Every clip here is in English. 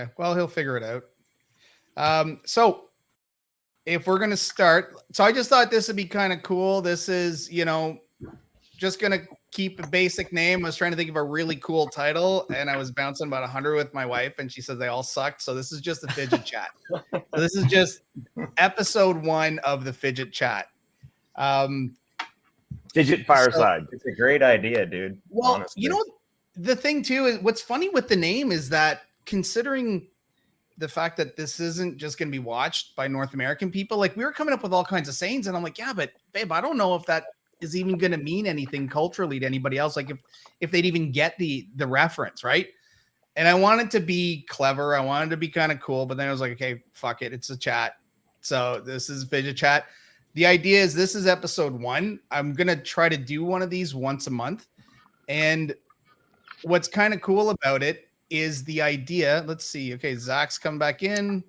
Okay. Well, he'll figure it out. So if we're gonna start, so I just thought this would be kind of cool. This is, just gonna keep a basic name. I was trying to think of a really cool title, and I was bouncing about 100 with my wife, and she says they all sucked. So this is just the Fidget Chat. So this is just episode 1 of the Fidget Chat. Fidget Fireside. It's a great idea, dude. Well, honestly. the thing too is what's funny with the name is that considering the fact that this isn't just going to be watched by North American people, like we were coming up with all kinds of sayings, and I'm like, yeah, but babe, I don't know if that is even going to mean anything culturally to anybody else. Like if they'd even get the reference, right? And I wanted to be clever. I wanted to be kind of cool, but then I was like, okay, fuck it. It's a chat. So this is Fidget Chat. The idea is this is episode 1. I'm going to try to do one of these once a month. And what's kind of cool about it is the idea. Let's see. Okay, Zach's come back in.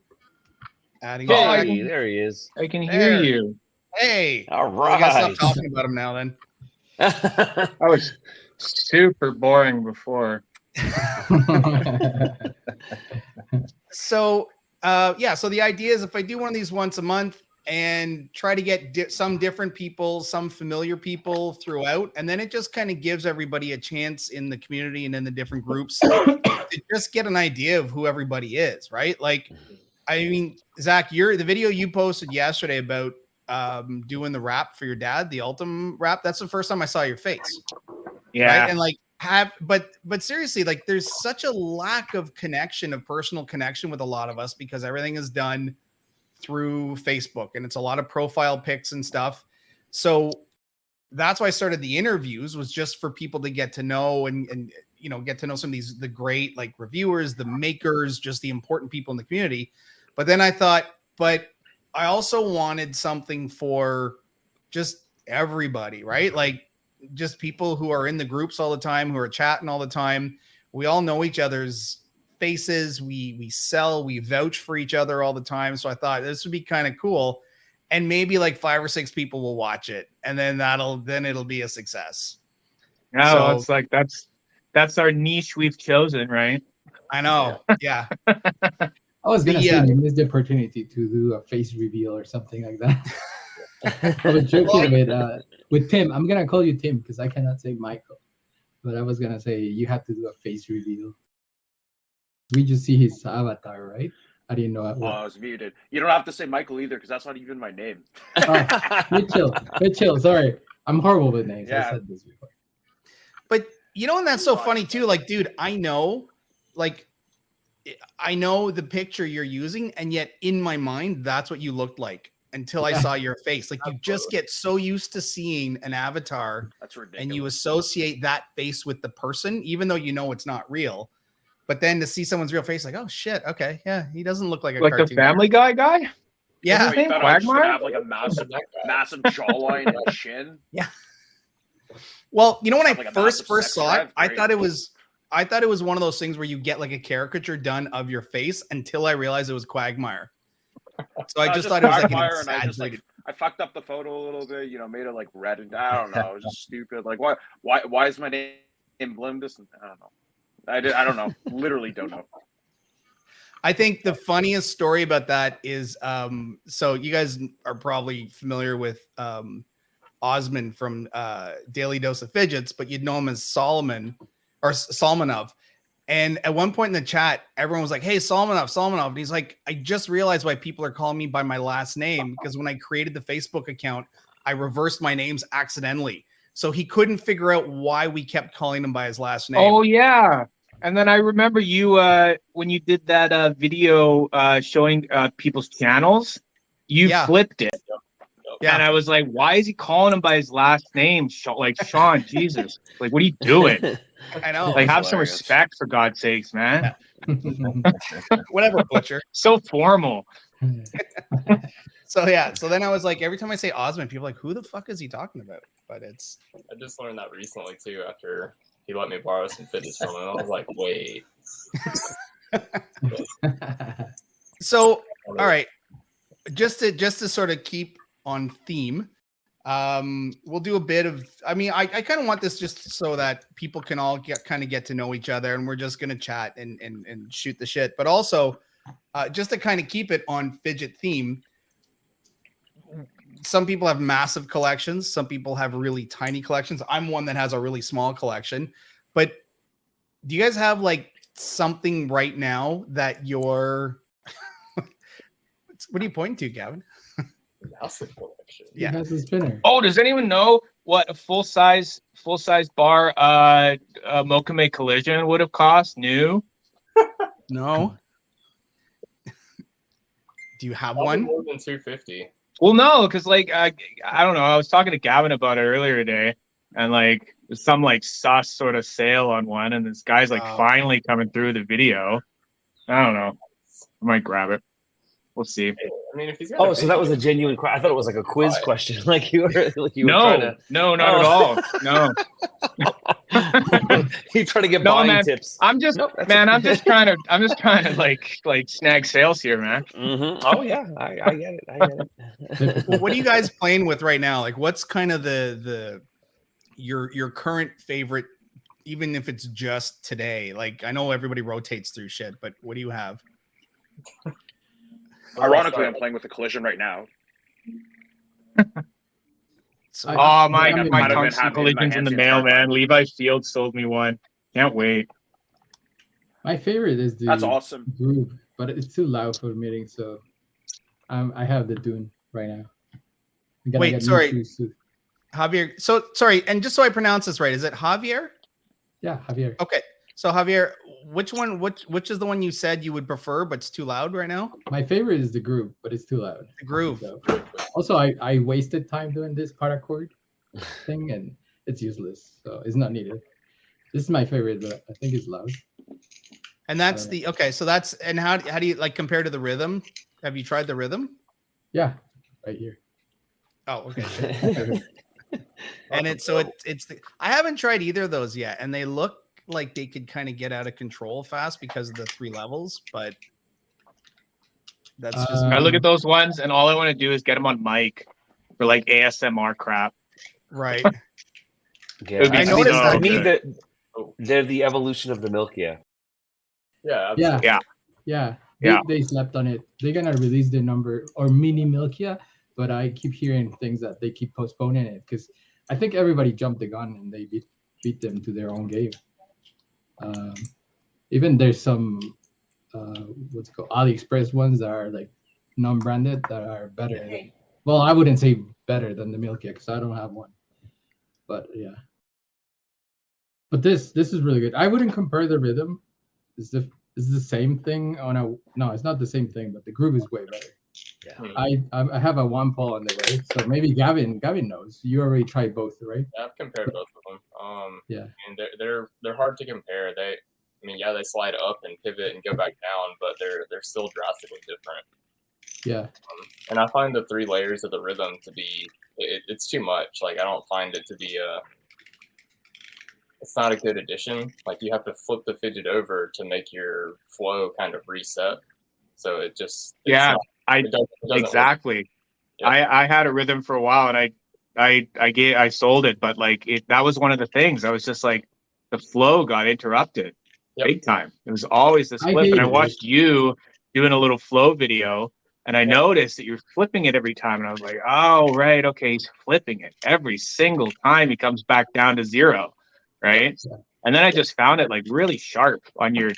Adding Hey, there he is. I can hear you. Hey. All Well, I guess right. I'm talking about him now then. I was super boring before. So, so the idea is if I do one of these once a month and try to get some different people, some familiar people throughout, and then it just kind of gives everybody a chance in the community and in the different groups to just get an idea of who everybody is, right? Like, I mean, Zach, the video you posted yesterday about doing the rap for your dad, the Ultim rap, that's the first time I saw your face. Yeah. Right? And like but seriously, like there's such a lack of personal connection with a lot of us because everything is done through Facebook and it's a lot of profile pics and stuff. So that's why I started the interviews, was just for people to get to know and get to know some of the great like reviewers, the makers, just the important people in the community. But then I thought, but I also wanted something for just everybody, right? Like just people who are in the groups all the time, who are chatting all the time. We all know each other's faces. We sell, we vouch for each other all the time. So I thought this would be kind of cool. And maybe like 5 or 6 people will watch it. And then it'll be a success. No, So, it's like that's our niche we've chosen, right? I know. Yeah. I was gonna say you missed the opportunity to do a face reveal or something like that. I was joking with Tim. I'm gonna call you Tim because I cannot say Michael. But I was gonna say you have to do a face reveal. We just see his avatar, right? I didn't know. Oh, I was muted. You don't have to say Michael either because that's not even my name. Mitchell. Sorry, I'm horrible with names. Yeah. I said this before. But and that's so funny too. Like, dude, I know the picture you're using, and yet in my mind, that's what you looked like until I saw your face. Like, you just get so used to seeing an avatar, That's ridiculous. and you associate that face with the person, even though you know it's not real. But then to see someone's real face, like, oh shit, okay, yeah, he doesn't look like a Like the cartoon Family Guy guy? Yeah, What's his name? thought I was just gonna Quagmire? have like a massive jawline and a chin. yeah. Well, when I Like a first massive sex saw it, drive, I great. thought it was one of those things where you get like a caricature done of your face until I realized it was Quagmire. So I just thought it was like an Quagmire, and I just exaggerated. I fucked up the photo a little bit, made it like red, and I don't know, it was just stupid. Like, why is my name Blimdus? I don't know. I don't know. Literally don't know. I think the funniest story about that is, so you guys are probably familiar with Osman from Daily Dose of Fidgets, but you'd know him as Solomon or Salmanov. And at one point in the chat, everyone was like, hey, Salmanov. And he's like, I just realized why people are calling me by my last name, because when I created the Facebook account, I reversed my names accidentally. So he couldn't figure out why we kept calling him by his last name. Oh yeah. And then I remember you when you did that video showing people's channels, you flipped it. Yeah. And I was like, why is he calling him by his last name? Like, Sean, Jesus. Like, what are you doing? I know. Like, have some respect, for God's sakes, man. Whatever, Butcher. So formal. So then I was like, every time I say Osman, people are like, who the fuck is he talking about? But it's... I just learned that recently, too, after he let me borrow some fidgets from him. I was like, wait. So, all right. Just to sort of keep on theme, We'll do a bit of, I mean, I kind of want this just so that people can all get to know each other, and we're just going to chat and shoot the shit. But also, just to kind of keep it on fidget theme, some people have massive collections. Some people have really tiny collections. I'm one that has a really small collection. But do you guys have like something right now that you're, what are you pointing to, Gavin? Massive collection. He has a spinner. Oh, does anyone know what a full size bar Mokame Collision would have cost new? No. Do you have Probably one? more than 250. Well, no, because like I don't know. I was talking to Gavin about it earlier today, and like there's some like sus sort of sale on one, and this guy's like finally coming through the video. I don't know. I might grab it. We'll see. I mean, if he's got so that was a genuine question. I thought it was like a quiz question. Like you were trying to. No, not at all. No. You're trying to get buying tips. I'm just I'm just trying to like snag sales here, man. Mm-hmm. Oh yeah, I get it. Well, what are you guys playing with right now? Like, what's kind of your current favorite, even if it's just today? Like, I know everybody rotates through shit, but what do you have? Ironically, I'm playing with the Collision right now. My tungsten Collision's in the mail, man. Levi Fields sold me one. Can't wait. My favorite is the That's awesome group, but it's too loud for meeting, so I have the Dune right now. Wait, sorry, Javier. So sorry, and just so I pronounce this right, is it Javier? Yeah, Javier. Okay, so Javier, which is the one you said you would prefer, but it's too loud right now? My favorite is the groove, but it's too loud. The groove. So, also, I wasted time doing this paracord thing, and it's useless, so it's not needed. This is my favorite, but I think it's loud. And that's so that's, and how do you like compare to the rhythm? Have you tried the rhythm? Yeah, right here. Oh, okay. And it's I haven't tried either of those yet, and they look like they could kind of get out of control fast because of the 3 levels, but that's just I look at those ones, and all I want to do is get them on mic for like ASMR crap. Right. Yeah, I noticed that. To me, they're the evolution of the Milkia. Yeah. They slept on it. They're gonna release the number or mini Milkia, but I keep hearing things that they keep postponing it because I think everybody jumped the gun and they beat them to their own game. Even there's some what's it called, AliExpress ones that are like non-branded that are better. Well, I wouldn't say better than the Milkia because I don't have one. But yeah. But this is really good. I wouldn't compare the rhythm. It's the same thing on a no, it's not the same thing, but the groove is way better. Yeah. I have a 1 pole on the way, so maybe Gavin knows. You already tried both, right? Yeah, I've compared both of them. Yeah. And they're hard to compare. They slide up and pivot and go back down, but they're still drastically different. Yeah. And I find the 3 layers of the rhythm to be it's too much. Like I don't find it to be it's not a good addition. Like you have to flip the fidget over to make your flow kind of reset. So it just it doesn't exactly. I had a rhythm for a while, and I sold it, but like that was one of the things. I was just like the flow got interrupted big time. It was always this flip, and I watched you doing a little flow video, and I noticed that you're flipping it every time, and I was like, oh right, okay, he's flipping it every single time he comes back down to 0. Right. And then I just found it like really sharp on your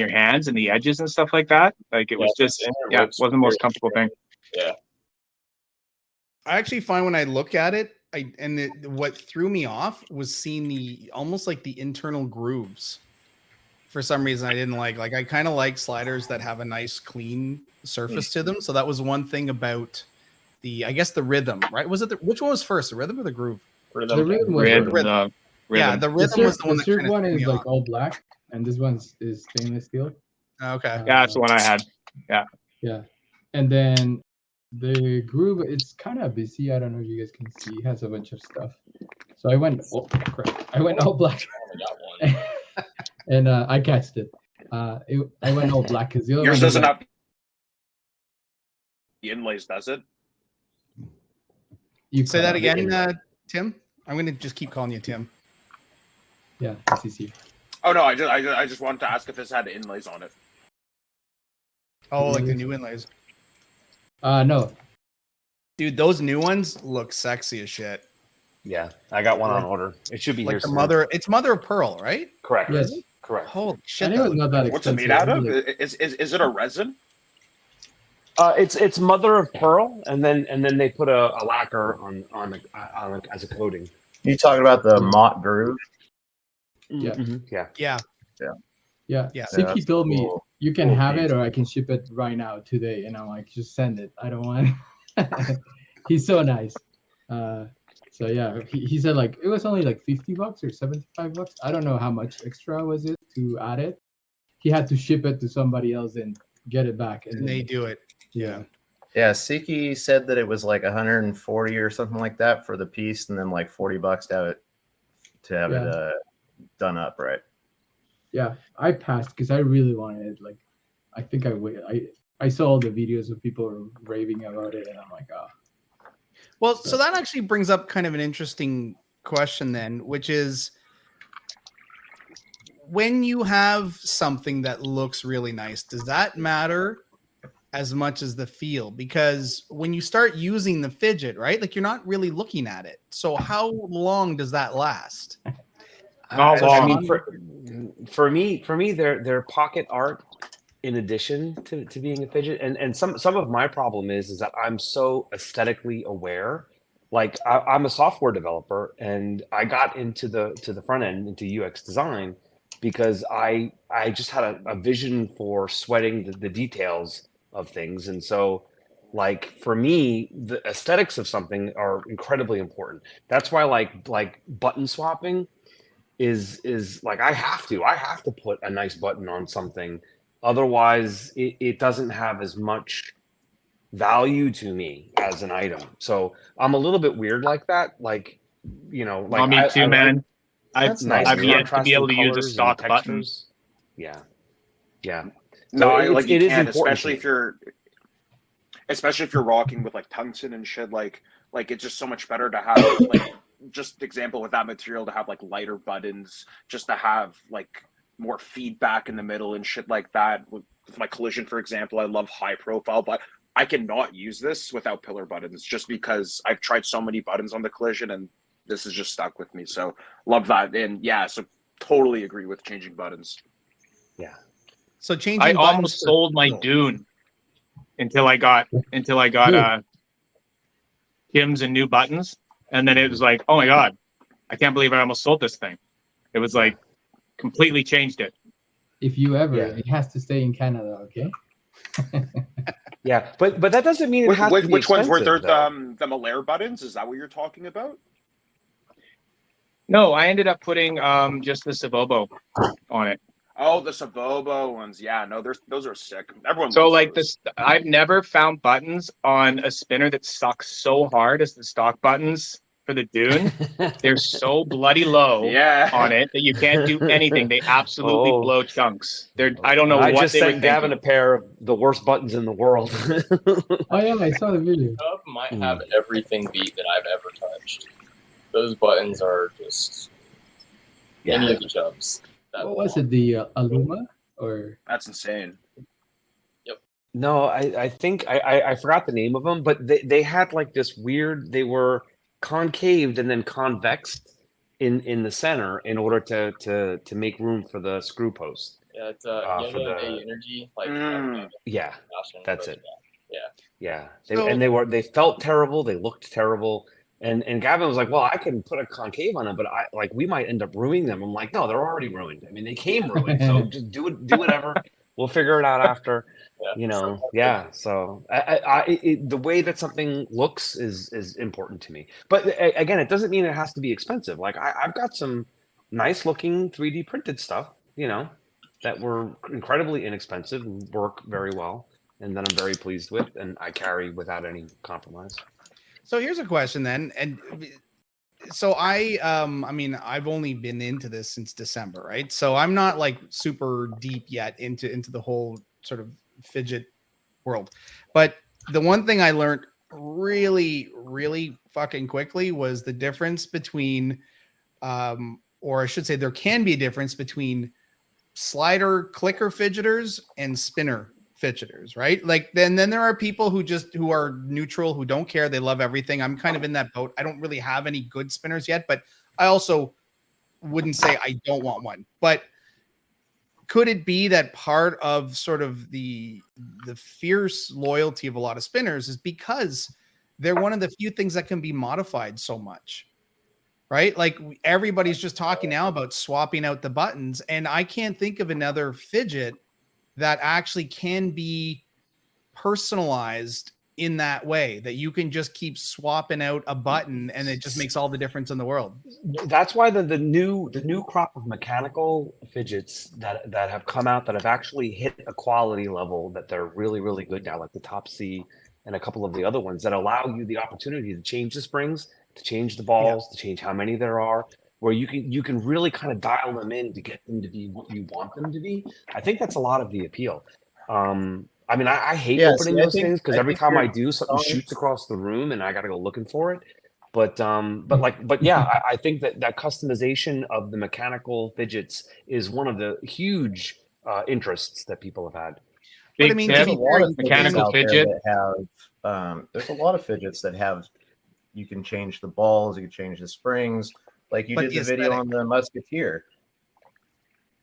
hands and the edges and stuff like that. Like it was just, it wasn't the most comfortable thing. Yeah. I actually find when I look at it, what threw me off was seeing almost like the internal grooves. For some reason, I didn't like I kind of like sliders that have a nice clean surface to them. So that was one thing about I guess the rhythm, right? Was it which one was first, the rhythm or the groove? The rhythm was rhythm. Yeah, the rhythm was the one that kind of one is like all black, and this one is stainless steel. Okay. Yeah, that's the one I had. Yeah. Yeah. And then the groove, it's kind of busy. I don't know if you guys can see. It has a bunch of stuff. So I went all black. And I catched it. I went all black because yours doesn't have the inlays, does it? You Say that again, inlay. Tim. I'm gonna just keep calling you Tim. Yeah, that's easy. Oh no, I just wanted to ask if this had inlays on it. Oh, like the new inlays. No. Dude, those new ones look sexy as shit. Yeah, I got one on order. It should be here Like the soon. mother, it's mother of pearl, right? Correct. Yes. Correct. Holy shit! And it that was looks not that nice. What's it expensive. made out of? Like, Is it a resin? It's mother of pearl, and then they put a lacquer on as a coating. You talking about the Mott Groove? Yeah. Yeah. Yeah. yeah. Yeah, Siki that's told me cool. you can Cool have piece. it, or I can ship it right now today. And I'm like, just send it. I don't want it. He's so nice. So yeah, he said like it was only like $50 or $75. I don't know how much extra was it to add it. He had to ship it to somebody else and get it back. and they do it. Yeah. Yeah, Siki said that it was like 140 or something like that for the piece, and then like $40 to have it done up, right? Yeah, I passed because I really wanted it. Like, I think I saw all the videos of people raving about it, and I'm like, oh. Well, so that actually brings up kind of an interesting question then, which is when you have something that looks really nice, does that matter as much as the feel? Because when you start using the fidget, right, like you're not really looking at it. So how long does that last? I mean, for me, they're pocket art in addition to being a fidget, and some of my problem is that I'm so aesthetically aware. Like I'm a software developer, and I got into the front end into UX design because I just had a vision for sweating the details of things, and so like for me, the aesthetics of something are incredibly important. That's why like button swapping is like I have to put a nice button on something, otherwise it doesn't have as much value to me as an item. So I'm a little bit weird like that, like like me too, man. I've yet to be able to use a stock button. Yeah. No, So like you it is can't, important especially if you're rocking with like tungsten and shit. Like it's just so much better to have like just example with that material to have like lighter buttons, just to have like more feedback in the middle and shit like that. With my collision, for example, I love high profile, but I cannot use this without pillar buttons just because I've tried so many buttons on the collision and this is just stuck with me. So love that. And yeah, so totally agree with changing buttons. Yeah. So changing I buttons almost sold my Dune until I got Kim's and new buttons. And then it was like, oh my God, I can't believe I almost sold this thing. It was like completely changed it. If you ever, it has to stay in Canada, okay? Yeah, but that doesn't mean it has to be which ones were there? expensive, The Malaire buttons? Is that what you're talking about? No, I ended up putting just the Savobo on it. Oh, the Savobo ones. Yeah, no, those are sick. Everyone. So loves like those. this, I've never found buttons on a spinner that sucks so hard as the stock buttons for the Dune. They're so bloody low on it that you can't do anything. They absolutely blow chunks. I don't know I what just they were sent Gavin thinking. a pair of the worst buttons in the world. Oh yeah, I saw the video. Dub might have everything beat that I've ever touched. Those buttons are just any of the jumps. What was it? The Aluma or? That's insane. No, I think I forgot the name of them, but they had like this weird. They were concaved and then convexed in the center in order to make room for the screw post. Yeah, it's for the energy. Like yeah, that's it. Yeah. They felt terrible. They looked terrible. And Gavin was like, well, I can put a concave on them, but we might end up ruining them. I'm like, no, they're already ruined. I mean, they came ruined, so just do whatever. We'll figure it out after. So the way that something looks is important to me. But again, it doesn't mean it has to be expensive. Like I've got some nice looking 3D printed stuff, that were incredibly inexpensive and work very well, and that I'm very pleased with, and I carry without any compromise. So here's a question then, and so I mean, I've only been into this since December, right? So I'm not like super deep yet into the whole sort of fidget world. But the one thing I learned really, really fucking quickly was the difference between, or I should say, there can be a difference between slider clicker fidgeters and spinner fidgeters, right? Like then there are people who are neutral, who don't care, they love everything. I'm kind of in that boat. I don't really have any good spinners yet, but I also wouldn't say I don't want one. But could it be that part of sort of the fierce loyalty of a lot of spinners is because they're one of the few things that can be modified so much, right? Like everybody's just talking now about swapping out the buttons, and I can't think of another fidget that actually can be personalized in that way, that you can just keep swapping out a button and it just makes all the difference in the world. That's why the new crop of mechanical fidgets that have come out that have actually hit a quality level that they're really, really good now, like the Top C and a couple of the other ones that allow you the opportunity to change the springs, to change the balls, to change how many there are, where you can really kind of dial them in to get them to be what you want them to be. I think that's a lot of the appeal. I mean, I hate opening those things because every time I do, something shoots across the room and I got to go looking for it. But yeah, I think that customization of the mechanical fidgets is one of the huge interests that people have had. But I mean, there's a lot of mechanical fidget that have. There's a lot of fidgets that have. You can change the balls. You can change the springs. Like you did the video on the Musketeer.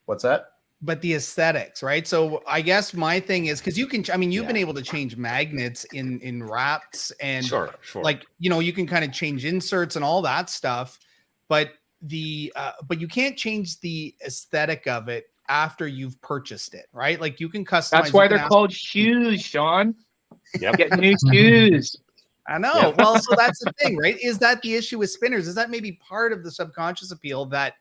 What's that? But the aesthetics, right? So I guess my thing is, because you can, I mean, you've been able to change magnets in wraps and sure. Like, you know, you can kind of change inserts and all that stuff, but but you can't change the aesthetic of it after you've purchased it, right? Like you can customize. That's why they're called shoes, Sean. Yep. Get new shoes. I know. Yeah. Well, so that's the thing, right? Is that the issue with spinners? Is that maybe part of the subconscious appeal that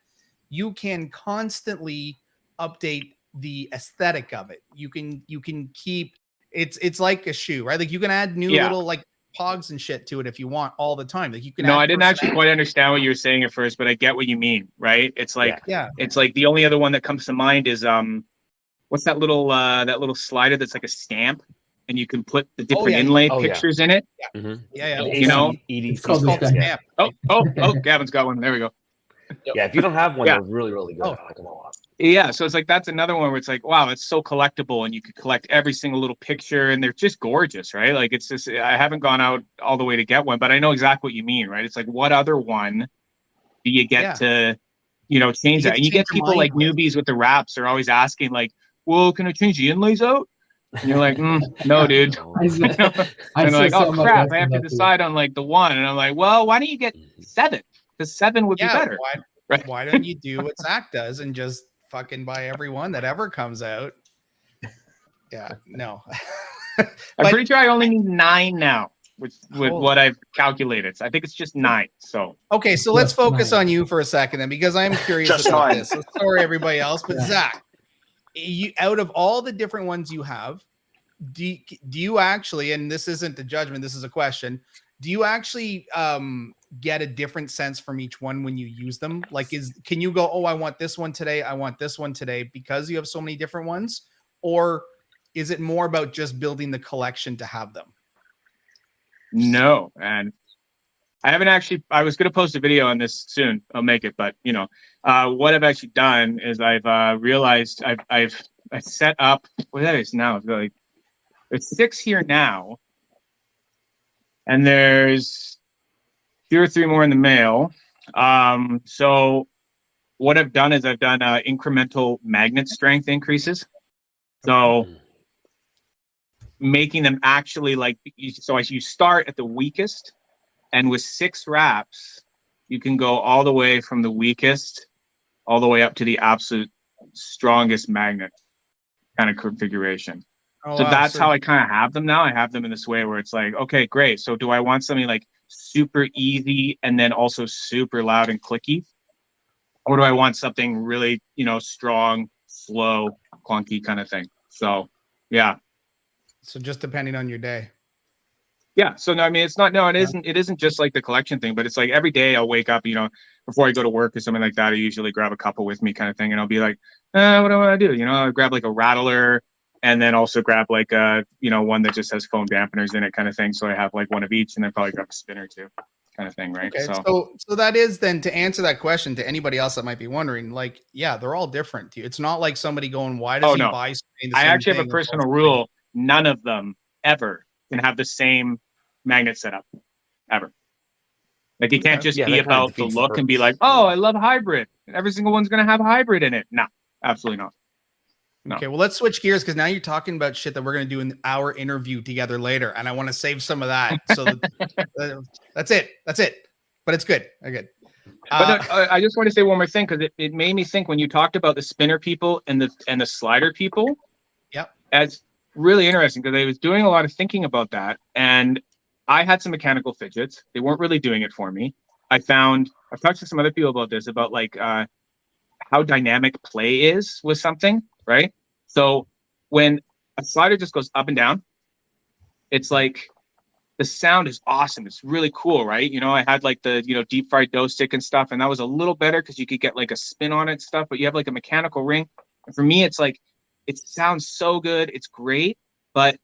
you can constantly update the aesthetic of it? You can keep it's like a shoe, right? Like you can add new little like pogs and shit to it if you want all the time. Like you can. No, I didn't actually quite understand what you were saying at first, but I get what you mean, right? It's like it's like the only other one that comes to mind is what's that little slider that's like a stamp, and you can put the different inlay pictures in it. Yeah. Mm-hmm. Yeah. You know, it's called the stamp. Oh, Gavin's got one. There we go. Yeah, if you don't have one, they're really, really good. I like them a lot. Yeah, so it's like that's another one where it's like, wow, it's so collectible, and you could collect every single little picture, and they're just gorgeous, right? Like it's just, I haven't gone out all the way to get one, but I know exactly what you mean, right? It's like, what other one do you get to, you know, change that? And you get people like newbies with the wraps are always asking, like, well, can I change the inlays out? And you're like, no, dude. And they're like, oh crap, I have to decide on like the one, and I'm like, well, why don't you get 7? Because 7 would be better. Why don't you do what Zach does and just fucking buy every one that ever comes out? Yeah, no. I'm pretty sure I only need 9 now, with what I've calculated. So I think it's just 9. So okay, so let's focus on you for a second then, because I'm curious about this. So sorry, everybody else, but Zach, you, out of all the different ones you have, do you actually, and this isn't a judgment, this is a question, do you actually get a different sense from each one when you use them? Like, can you go, oh, I want this one today, I want this one today, because you have so many different ones? Or is it more about just building the collection to have them? No, and I haven't actually, I was going to post a video on this soon. I'll make it, but you know, what I've actually done is I've realized I set up, what that is now, like, there's 6 here now, and there's 2 or 3 more in the mail. So what I've done is I've done incremental magnet strength increases. So making them actually like, so as you start at the weakest, and with 6 wraps, you can go all the way from the weakest all the way up to the absolute strongest magnet kind of configuration. So that's how I kind of have them now. I have them in this way where it's like, okay, great. So do I want something like super easy and then also super loud and clicky? Or do I want something really, you know, strong, slow, clunky kind of thing? So, yeah. So just depending on your day. Yeah. So no, I mean, it's not, no, it isn't just like the collection thing, but it's like every day I'll wake up, you know, before I go to work or something like that, I usually grab a couple with me kind of thing. And I'll be like, what do I want to do? You know, I'll grab like a rattler, and then also grab like a one that just has foam dampeners in it, kind of thing. So I have like one of each, and then probably grab a spinner too, kind of thing, right? Okay, so that is then to answer that question to anybody else that might be wondering, like, yeah, they're all different. It's not like somebody going, why does he buy the I same actually have a thing personal rule: none of them ever can have the same magnet setup ever. Like it can't just be about the look and be like, oh, I love hybrid. Every single one's gonna have hybrid in it. No, absolutely not. No. Okay, well, let's switch gears because now you're talking about shit that we're going to do in our interview together later, and I want to save some of that. So that's it. But it's good. Good. But I just want to say one more thing because it made me think when you talked about the spinner people and the slider people. Yep. That's really interesting because I was doing a lot of thinking about that, and I had some mechanical fidgets. They weren't really doing it for me. I've talked to some other people about this, about like how dynamic play is with something, right? So when a slider just goes up and down, it's like the sound is awesome. It's really cool, right? I had like the deep fried dough stick and stuff, and that was a little better because you could get like a spin on it and stuff. But you have like a mechanical ring, and for me, it's like it sounds so good. It's great, but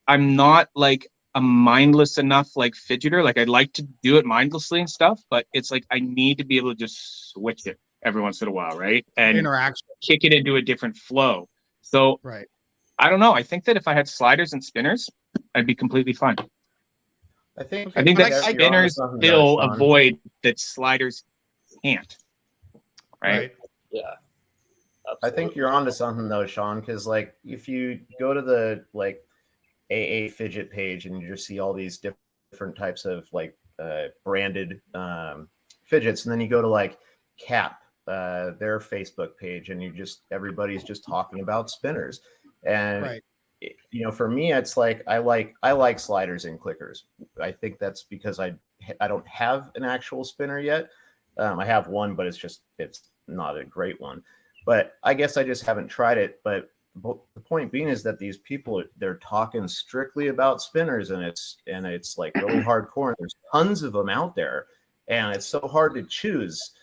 I'm not like a mindless enough like fidgeter. Like I'd like to do it mindlessly and stuff, but it's like I need to be able to just switch it every once in a while, right? And interaction, kick it into a different flow. So right. I don't know. I think that if I had sliders and spinners, I'd be completely fine. I think that spinners still avoid that sliders can't. Right? Yeah. Absolutely. I think you're onto something though, Sean, because like if you go to the like AA fidget page and you just see all these different types of like branded fidgets, and then you go to like CAP, their Facebook page, and everybody's just talking about spinners. And for me, it's like I like sliders and clickers. I think that's because I don't have an actual spinner yet. I have one, but it's not a great one. But I guess I just haven't tried it. But the point being is that these people, they're talking strictly about spinners, and it's like really hardcore. And there's tons of them out there, and it's so hard to choose.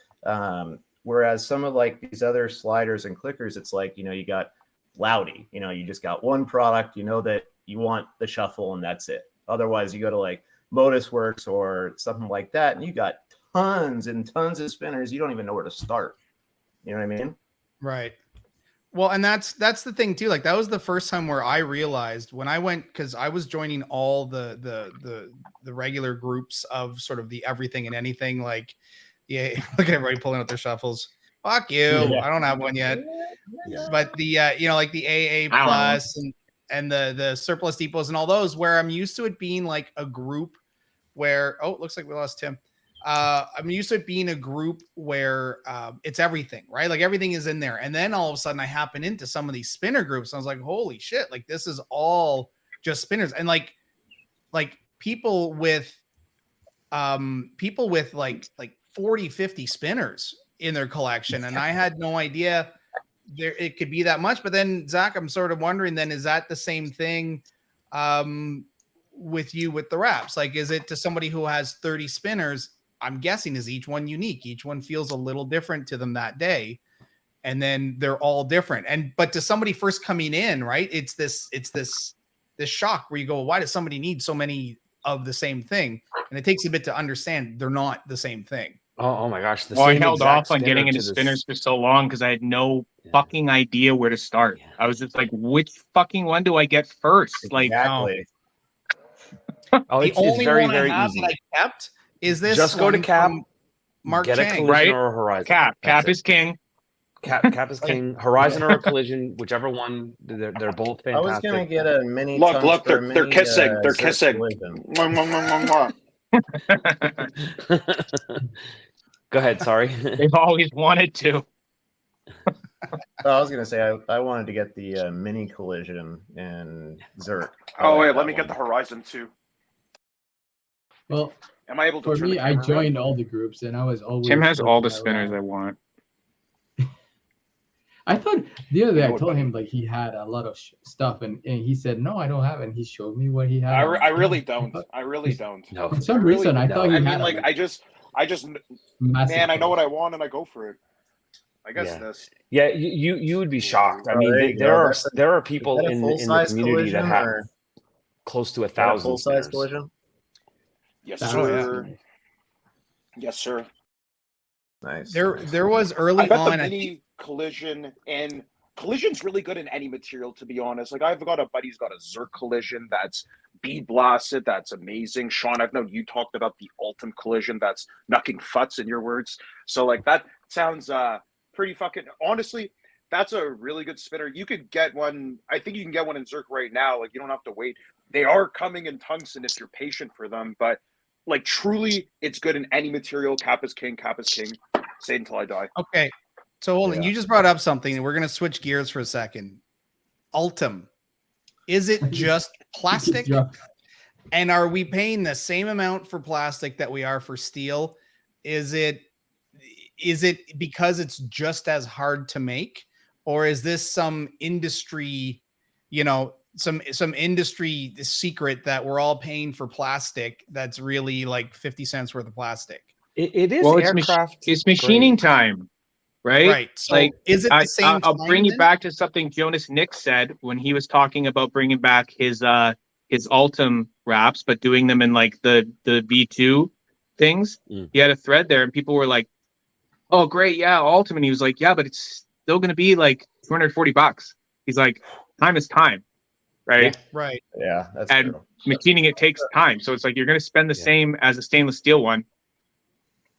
Whereas some of like these other sliders and clickers, it's like, you got Loudy, you just got one product, that you want the shuffle and that's it. Otherwise you go to like Modus Works or something like that, and you got tons and tons of spinners. You don't even know where to start. You know what I mean? Right. Well, and that's the thing too. Like that was the first time where I realized when I went, because I was joining all the regular groups of sort of the everything and anything. Like, yeah, look at everybody pulling out their shuffles. Fuck you. Yeah. I don't have one yet. Yeah. But the like the AA plus and the surplus depots and all those, where I'm used to it being like a group where looks like we lost Tim. I'm used to it being a group where it's everything, right? Like everything is in there. And then all of a sudden I happen into some of these spinner groups. And I was like, holy shit, like this is all just spinners. And like people with like 40, 50 spinners in their collection. And I had no idea it could be that much. But then Zach, I'm sort of wondering then, is that the same thing with you with the wraps? Like, is it to somebody who has 30 spinners? I'm guessing is each one unique. Each one feels a little different to them that day. And then they're all different. But to somebody first coming in, right, it's this shock where you go, why does somebody need so many of the same thing? And it takes a bit to understand they're not the same thing. Oh my gosh. I held off on getting into spinners for so long because I had no fucking idea where to start. Yeah. I was just like, which fucking one do I get first? Exactly. Like, it's very, very easy. That I kept is this just go to Cap, Mark get Chang, a collision or a Horizon. Cap is king. Cap is king. Horizon or a collision, whichever one. They're both fantastic. I was gonna get a mini. Look, they're kissing. They're kissing. Go ahead. Sorry. They've always wanted to. I was gonna say I wanted to get the mini collision and Zerk. Oh wait, let me get the Horizon too. Well, am I able to? For me, I joined all the groups, and I was always. Tim has all the spinners I want. I thought the other day I told him like he had a lot of stuff, and he said no, I don't have it. And he showed me what he had. I really don't. I really don't. No. For some reason, I thought he had. I mean, like I just, man, I know what I want, and I go for it. I guess this. Yeah, you would be shocked. I mean, there you there go. are people in the full-size community that collision, have or close to is that a 1,000 full-size spinners. collision? Yes, Oh, sir. Yes, sir. Nice. There was I early bet the on. mini collision, and collision's really good in any material, to be honest. Like, I've got a buddy who's got a Zerk collision that's bead blasted. That's amazing. Sean, I've known you talked about the Ultim collision that's knucking futs in your words. So like that sounds pretty fucking, honestly, that's a really good spinner. You could get one. I think you can get one in Zerk right now. Like, you don't have to wait. They are coming in tungsten if you're patient for them, but like truly it's good in any material. Cap is king, cap is king. Say it until I die. Okay. So hold on, you just brought up something, and we're gonna switch gears for a second. Ultim, is it just plastic? And are we paying the same amount for plastic that we are for steel? Is it because it's just as hard to make, or is this some industry, some industry secret that we're all paying for plastic that's really like 50 cents worth of plastic? It is aircraft. It's machining time, right? Right. So like, is it the same? I'll bring you back to something Jonas Nick said when he was talking about bringing back his Ultim wraps, but doing them in like the V2 things. He had a thread there, and people were like, "Oh, great, yeah, Ultim." And he was like, "Yeah, but it's still going to be like $240." He's like, "Time is time." Right. Yeah, right. Yeah. That's and true. machining it takes time. So it's like you're going to spend the same as a stainless steel one.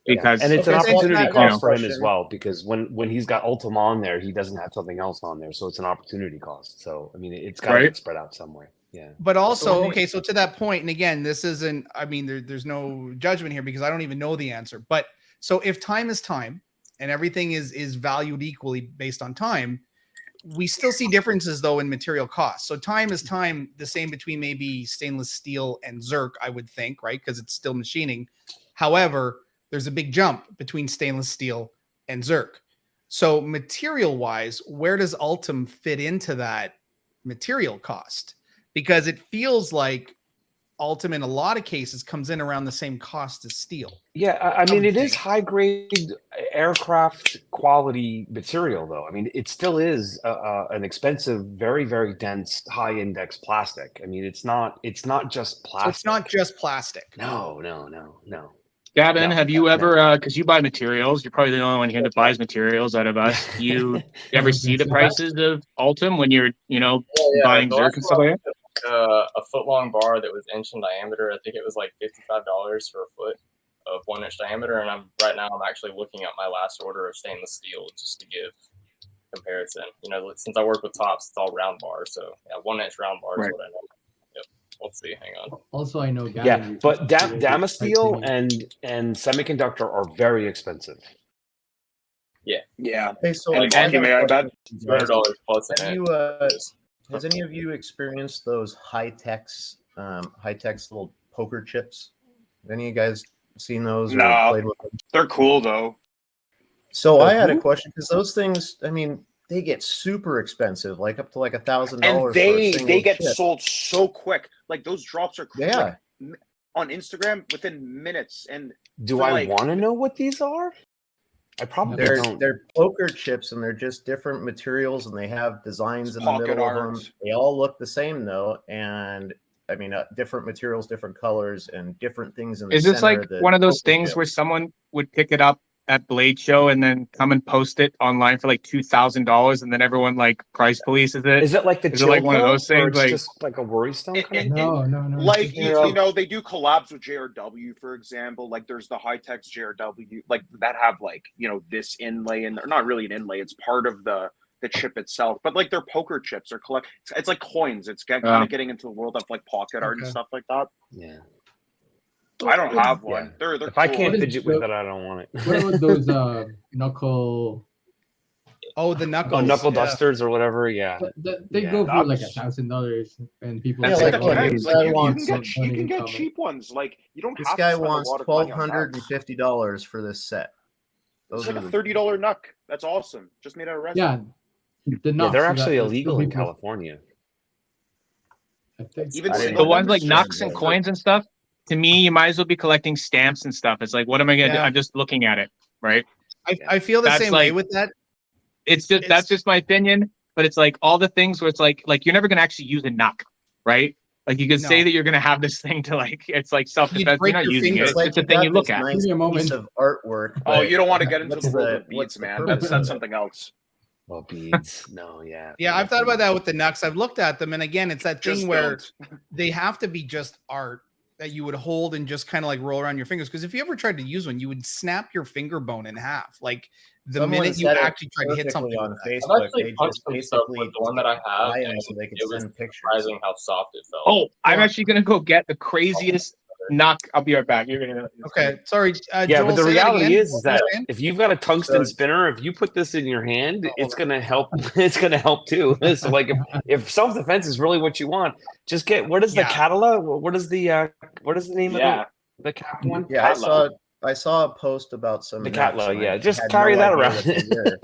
Because and it's an opportunity cost for him as question. well, because when he's got Ultim on there, he doesn't have something else on there. So it's an opportunity cost. So, I mean, it's got to get spread out somewhere. Yeah. But also, okay, so to that point, and again, this isn't, I mean, there's no judgment here because I don't even know the answer. But so if time is time and everything is valued equally based on time, we still see differences though in material costs. So time is time, the same between maybe stainless steel and Zerk, I would think, right? Because it's still machining. However, there's a big jump between stainless steel and Zerk. So material wise, where does Ultim fit into that material cost? Because it feels like Ultim in a lot of cases comes in around the same cost as steel. Yeah, I mean, it is high grade aircraft quality material, though. I mean, it still is an expensive, very, very dense, high index plastic. I mean, it's not just plastic. So it's not just plastic. No. Gavin, have you ever, because you buy materials, you're probably the only one here that buys materials out of us. You ever see the prices of Ultim when you're, buying Zerk and stuff like that? A foot long bar that was inch in diameter. I think it was like $55 for a foot of 1 inch diameter. And I'm actually looking at my last order of stainless steel just to give comparison. Since I work with tops, it's all round bars. So yeah, 1 inch round bar is what I know. Yep. Let's see. Hang on. Also, I know. Yeah, but Damasteel and semiconductor are very expensive. Yeah. Hey, so I bet $200 plus. Has any of you experienced those high-tech little poker chips? Have any of you guys seen those? No, or played with them? They're cool though. So I had a question because those things, I mean, they get super expensive, like up to like $1,000. And they get sold so quick. Like those drops are quick. Yeah. On Instagram within minutes. And do I want to know what these are? I probably don't. They're poker chips, and they're just different materials, and they have designs in the middle of them. They all look the same though, and I mean, different materials, different colors, and different things in the center. Is this like one of those things where someone would pick it up at Blade Show and then come and post it online for like $2,000, and then everyone like price polices it? Is it like the? Is it like one of those things? Like just like a worrisome kind of No. Like they do collabs with JRW, for example. Like there's the high-tech JRW, like that have like this inlay, and they're not really an inlay. It's part of the chip itself. But like they're poker chips or collect. It's like coins. It's kind of getting into the world of like pocket art and stuff like that. Yeah. I don't have one. Yeah. They're if cool. I can't fidget with it, I don't want it. What about those knuckle? Oh, the knuckles. Knuckle dusters or whatever. Yeah. They go for like $1,000, and people. That's say, you can get cheap ones. Like you don't. This have guy to spend wants a lot of money on that. $1,250 for this set. It's like a $30 knuck. That's awesome. Just made out of resin. Yeah. They're actually illegal in California. Even the ones like knucks and coins and stuff. To me, you might as well be collecting stamps and stuff. It's like, what am I gonna do? I'm just looking at it, right? I feel the same way with that. it's just that's just my opinion. But it's like all the things where it's like you're never gonna actually use a knuck, right? Like you could say that you're gonna have this thing to like it's like self-defense. You're not using it. It's like just a thing you look at. Nice piece of artwork. Oh, you don't want to get into what's the world of what's beads, the man. purpose That's of it? something else. Well, beads. No, yeah. Yeah, I've thought about that with the Knucks. I've looked at them, and again, it's that Just thing where don't. they have to be just art that you would hold and just kind of like roll around your fingers. Because if you ever tried to use one, you would snap your finger bone in half. Like the Someone minute you said it actually try to hit something on with that. Facebook, I've actually they punched just some stuff basically with the one that I have, buy 'em and so they can it was send pictures. surprising how soft it felt. Oh, I'm actually gonna go get the craziest knuck. I'll be right back. You're gonna Okay, sorry. Yeah, Joel, but the say that reality again. is that if you've got a tungsten So- spinner, if you put this in your hand, it's gonna help. It's gonna help too. So like if self-defense is really what you want, just get what is the Catala? What is the name of the cap one? Yeah, Catla. I saw a post about some The nuts, Catla, and yeah. I Just had carry no that idea around. what they were.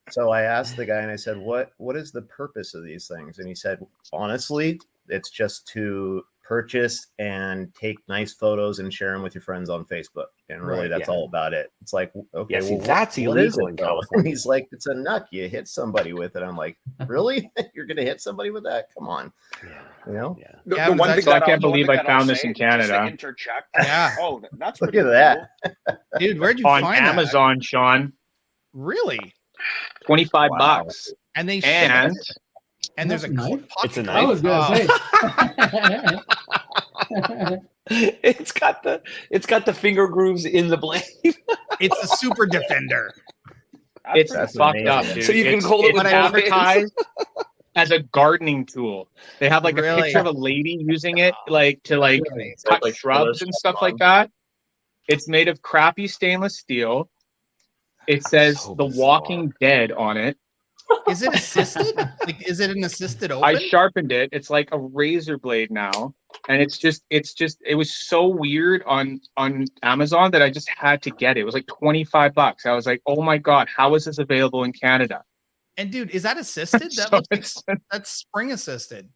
So I asked the guy and I said, what is the purpose of these things? And he said, honestly, it's just to purchase and take nice photos and share them with your friends on Facebook. And really, that's all about it. It's like, okay, Yeah, see, well, that's what is illegal it, in though? California. And he's like, it's a nut. You hit somebody with it. I'm like, really? You're going to hit somebody with that? Come on. You know? Yeah. The one thing So I that can't the one believe thing I that I'll found this say, in just to Canada. interject. Yeah. Oh, that's Look pretty at cool. that. Dude, where'd you on find that? Amazon, Sean. Really? 25 Wow. bucks. And they And ship it? And there's a Knife? It's a I was knife. gonna say. It's got the finger grooves in the blade. It's a super defender. it's That's fucked up, amazing. dude. So you can it's, hold it it's with both advertised as a gardening tool. They have like a Really? picture of a lady using it like to like Really? cut Like shrubs and Taylor's stuff like mom. that. It's made of crappy stainless steel. It says So The bizarre. Walking Dead on it. Is it assisted? Like, is it an assisted open? I sharpened it. It's like a razor blade now. And it was so weird on Amazon that I just had to get it. It was like 25 bucks. I was like, oh my God, how is this available in Canada? And dude, is that assisted? That So looks like that's spring assisted.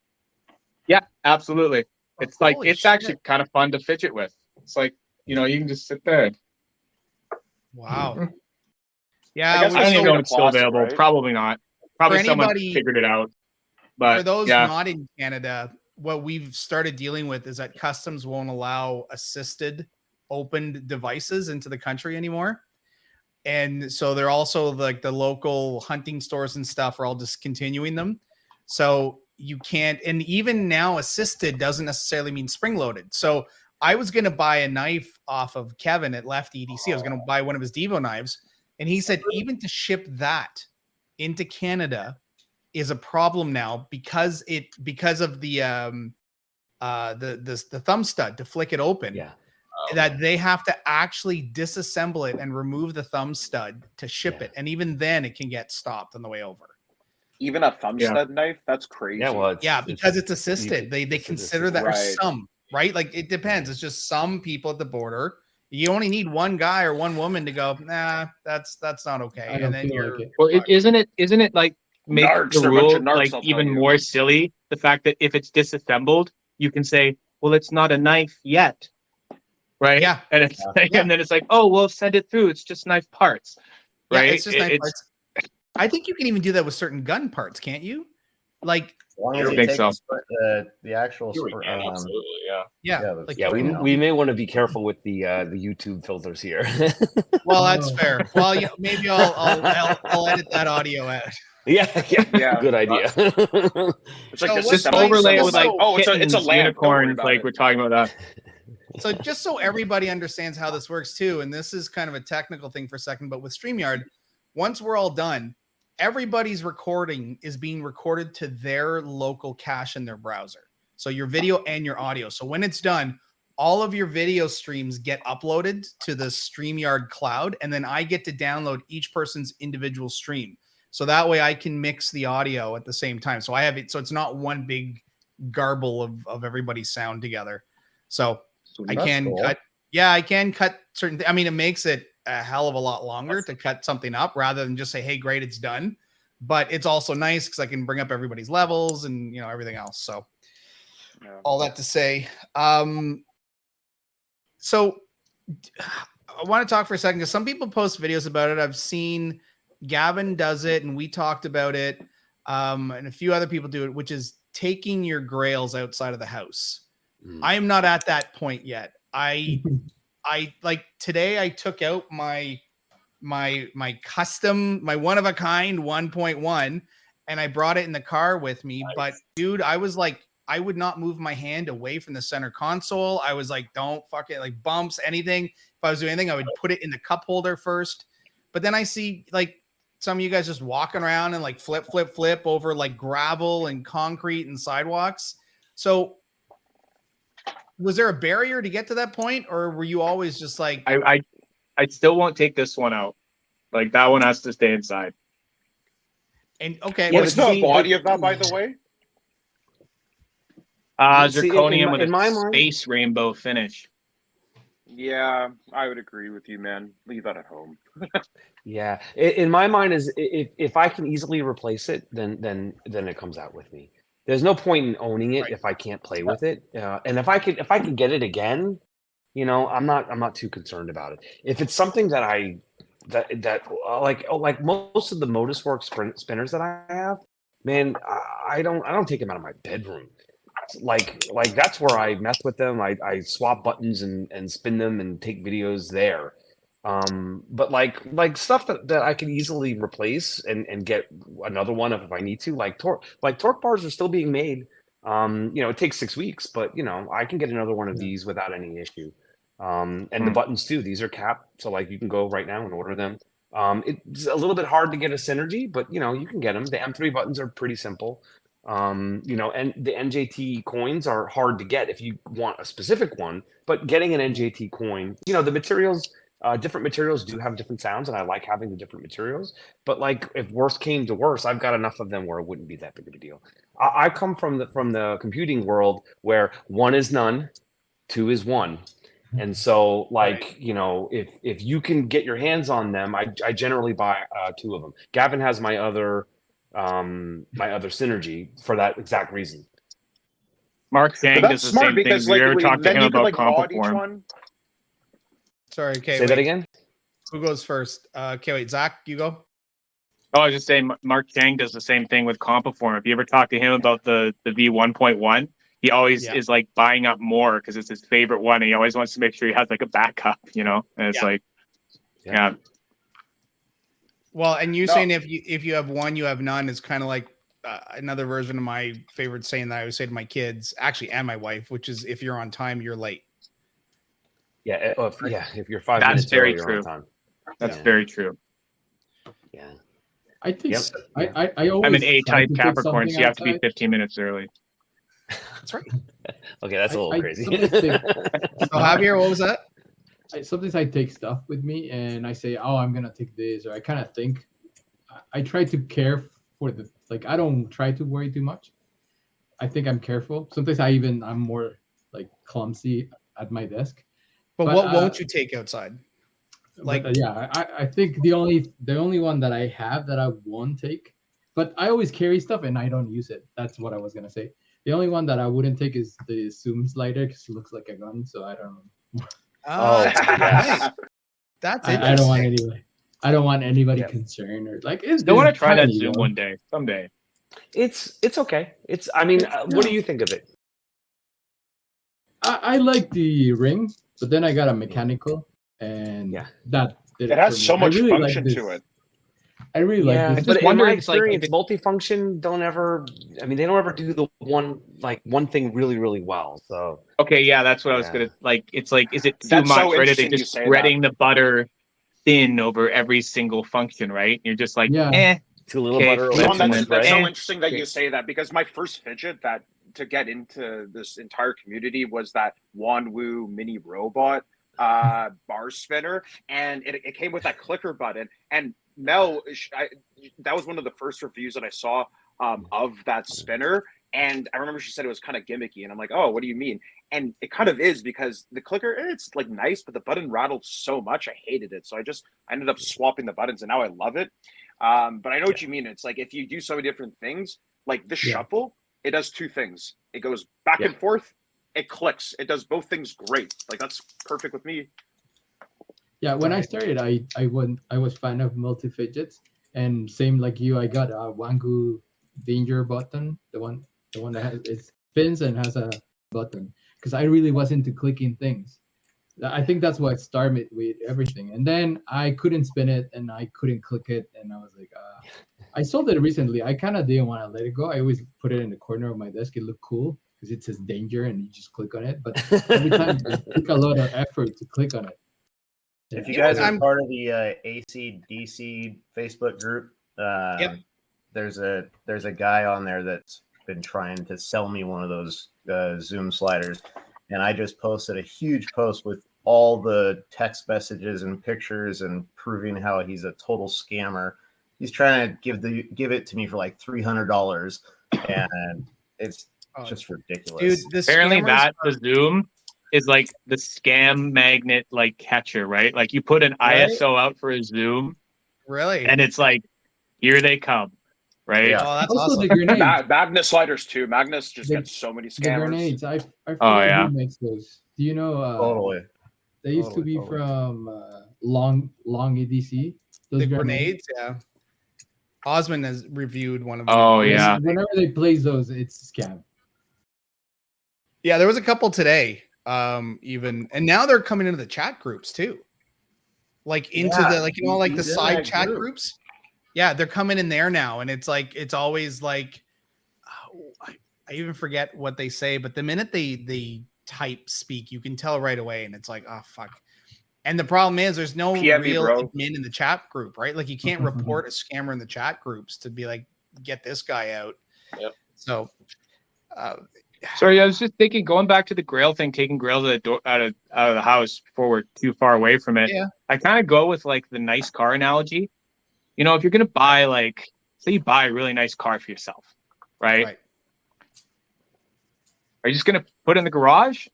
yeah, absolutely. It's like, Holy it's shit. actually kind of fun to fidget with. It's like, you can just sit there. Wow. I Yeah, guess we I don't it's even still know in if it's still plastic, available. right? Probably not. Probably For someone anybody- figured it out. But for those yeah. not in Canada, what we've started dealing with is that customs won't allow assisted opened devices into the country anymore. And so they're also like the local hunting stores and stuff are all discontinuing them. So you can't, and even now assisted doesn't necessarily mean spring loaded. So I was going to buy a knife off of Kevin at Lefty EDC. I was going to buy one of his Devo knives. And he said, even to ship that into Canada is a problem now because of the thumb stud to flick it open. Yeah. That they have to actually disassemble it and remove the thumb stud to ship it. And even then it can get stopped on the way over. Even a thumb stud knife? That's crazy. Yeah, well, because it's assisted. They consider that, or Right. some, right? Like it depends. It's just some people at the border. You only need one guy or one woman to go, nah, that's not okay. I don't And then feel you're like it. Well, isn't it like make Narcs, the they're a bunch rule of narcs, like I'll tell even you. more silly? The fact that if it's disassembled, you can say, well, it's not a knife yet. Right. Yeah. And it's and then it's like, oh, well, send it through. It's just knife parts. Right. Yeah, it's just knife parts. I think you can even do that with certain gun parts, can't you? Like, As long I as don't you think take so. the actual Absolutely, yeah. yeah, like, Yeah, we may want to be careful with the YouTube filters here. well, that's fair. Well, maybe I'll edit that audio out. Yeah, good idea. It's like So this just overlay it with like it's a kittens, lamp. Don't worry unicorns, about like it. we're talking about that. So just so everybody understands how this works too, and this is kind of a technical thing for a second, but with StreamYard, once we're all done, everybody's recording is being recorded to their local cache in their browser. So your video and your audio. So when it's done, all of your video streams get uploaded to the StreamYard cloud, and then I get to download each person's individual stream. So that way I can mix the audio at the same time. So I have it, so it's not one big garble of everybody's sound together. So I can cut. Yeah, I can cut certain. I mean, it makes it a hell of a lot longer to cut something up rather than just say, "Hey, great, it's done." But it's also nice because I can bring up everybody's levels and everything else. So all that to say, so I want to talk for a second because some people post videos about it. I've seen Gavin does it, and we talked about it, and a few other people do it, which is taking your grails outside of the house. I am not at that point yet. I like today I took out my custom, my one of a kind 1.1, and I brought it in the car with me. Nice. But dude, I was like, I would not move my hand away from the center console. I was like, don't fuck it, like bumps, anything. If I was doing anything, I would put it in the cup holder first. But then I see like some of you guys just walking around and like flip over like gravel and concrete and sidewalks. So was there a barrier to get to that point, or were you always just like, I still won't take this one out. Like that one has to stay inside. And okay, what's the body of that, by the way? Zirconium with a space rainbow finish. Yeah, I would agree with you, man. Leave that at home. Yeah, in my mind, is if I can easily replace it, then it comes out with me. There's no point in owning it if I can't play with it. And if I can get it again, you know, I'm not too concerned about it. If it's something that like most of the Modusworks spinners that I have, man, I don't take them out of my bedroom. Like that's where I mess with them. I swap buttons and spin them and take videos there. But like stuff that I can easily replace and get another one if I need to, like torque bars are still being made. You know, it takes 6 weeks, but you know, I can get another one of these without any issue. And the buttons too, these are capped, so like you can go right now and order them. It's a little bit hard to get a synergy, but you know, you can get them. The M3 buttons are pretty simple. You know, and the NJT coins are hard to get if you want a specific one, but getting an NJT coin, you know, the materials, different materials do have different sounds, and I like having the different materials, but like if worse came to worse, I've got enough of them where it wouldn't be that big of a deal. I come from the computing world where 1 is none, 2 is 1. And so like, you know, if you can get your hands on them, I generally buy 2 of them. Gavin has my other synergy for that exact reason. Mark Chang does the same thing. Like, we ever talked to him about like COMPUTRONIC. Sorry, okay. Say that again. Who goes first? Okay, wait, Zach, you go. Oh, I was just saying, Mark Chang does the same thing with COMPUTRONIC. If you ever talk to him about the V1.1, he always is like buying up more because it's his favorite one, and he always wants to make sure he has like a backup, you know. And it's like, Well, and you saying if you have one, you have none is kind of like another version of my favorite saying that I always say to my kids, actually, and my wife, which is if you're on time, you're late. Yeah, if you're 5 that's minutes very early, true. you're on time. That's very true. Yeah, I think I always I'm an A-type Capricorn, so you have to be outside. 15 minutes early. That's right. Okay, that's a little crazy. So Javier, what was that? Sometimes I take stuff with me and I say, oh, I'm gonna take this, or I kind of think. I try to care for I don't try to worry too much. I think I'm careful. Sometimes I'm more like clumsy at my desk. But what won't you take outside? Like I think the only one that I have that I won't take, but I always carry stuff and I don't use it. That's what I was gonna say. The only one that I wouldn't take is the zoom slider because it looks like a gun, so I don't know. Yes. That's it. I don't want anybody concerned or like. I want to try that zoom one day, someday. It's okay. I mean, what do you think of it? I like the ring, but then I got a mechanical, and that it has so much function to it. I really like this. But in my experience, multifunction they don't ever do the one thing really, really well. So okay, that's what I was gonna like. It's like, is it too much, right? Are they just spreading the butter thin over every single function, right? You're just like, too little butter. That's so interesting that you say that, because my first fidget that to get into this entire community was that Wanwu mini robot bar spinner, and it came with that clicker button. And Mel, that was one of the first reviews that I saw of that spinner, and I remember she said it was kind of gimmicky, and I'm like, oh, what do you mean? And it kind of is, because the clicker, it's like nice, but the button rattled so much, I hated it. So I ended up swapping the buttons, and now I love it. But I know what you mean. It's like if you do so many different things, like the shuffle, it does 2 things. It goes back and forth. It clicks. It does both things great. Like that's perfect with me. Yeah, when I started, I was fan of multi fidgets, And same like you, I got a Wangu danger button, the one that has it spins and has a button, because I really wasn't into clicking things. I think that's what started with everything. And then I couldn't spin it and I couldn't click it, and I was like, I sold it recently. I kind of didn't want to let it go. I always put it in the corner of my desk. It looked cool because it says danger and you just click on it. But every time it took a lot of effort to click on it. If you guys are part of the AC/DC Facebook group, there's a guy on there that's been trying to sell me one of those Zoom sliders, and I just posted a huge post with all the text messages and pictures and proving how he's a total scammer. He's trying to give it to me for like $300, and it's just ridiculous. Dude, apparently the Zoom is like the scam magnet like catcher, right? Like you put an ISO out for a Zoom, really, and it's like here they come, right? Yeah. Oh, that's also awesome. the grenades. Magnus sliders too. Magnus just gets so many scammers. The grenades. I forget who makes those. Do you know? Totally. They used to be from Long EDC. Those the grenades, yeah. Osmond has reviewed one of them. Oh yeah. Whenever they place those, it's a scam. Yeah, there was a couple today, even, and now they're coming into the chat groups too, like into the like the side chat groups. Yeah, they're coming in there now, and it's like it's always like, I even forget what they say, but the minute they type speak, you can tell right away, and it's like, oh fuck. And the problem is there's no real admin in the chat group, right? Like you can't report a scammer in the chat groups to be like, get this guy out. Yep. So sorry, I was just thinking, going back to the Grail thing, taking Grails out of the house before we're too far away from it. Yeah. I kind of go with like the nice car analogy. You know, if you're gonna buy, like, say you buy a really nice car for yourself, right? Are you just gonna put it in the garage,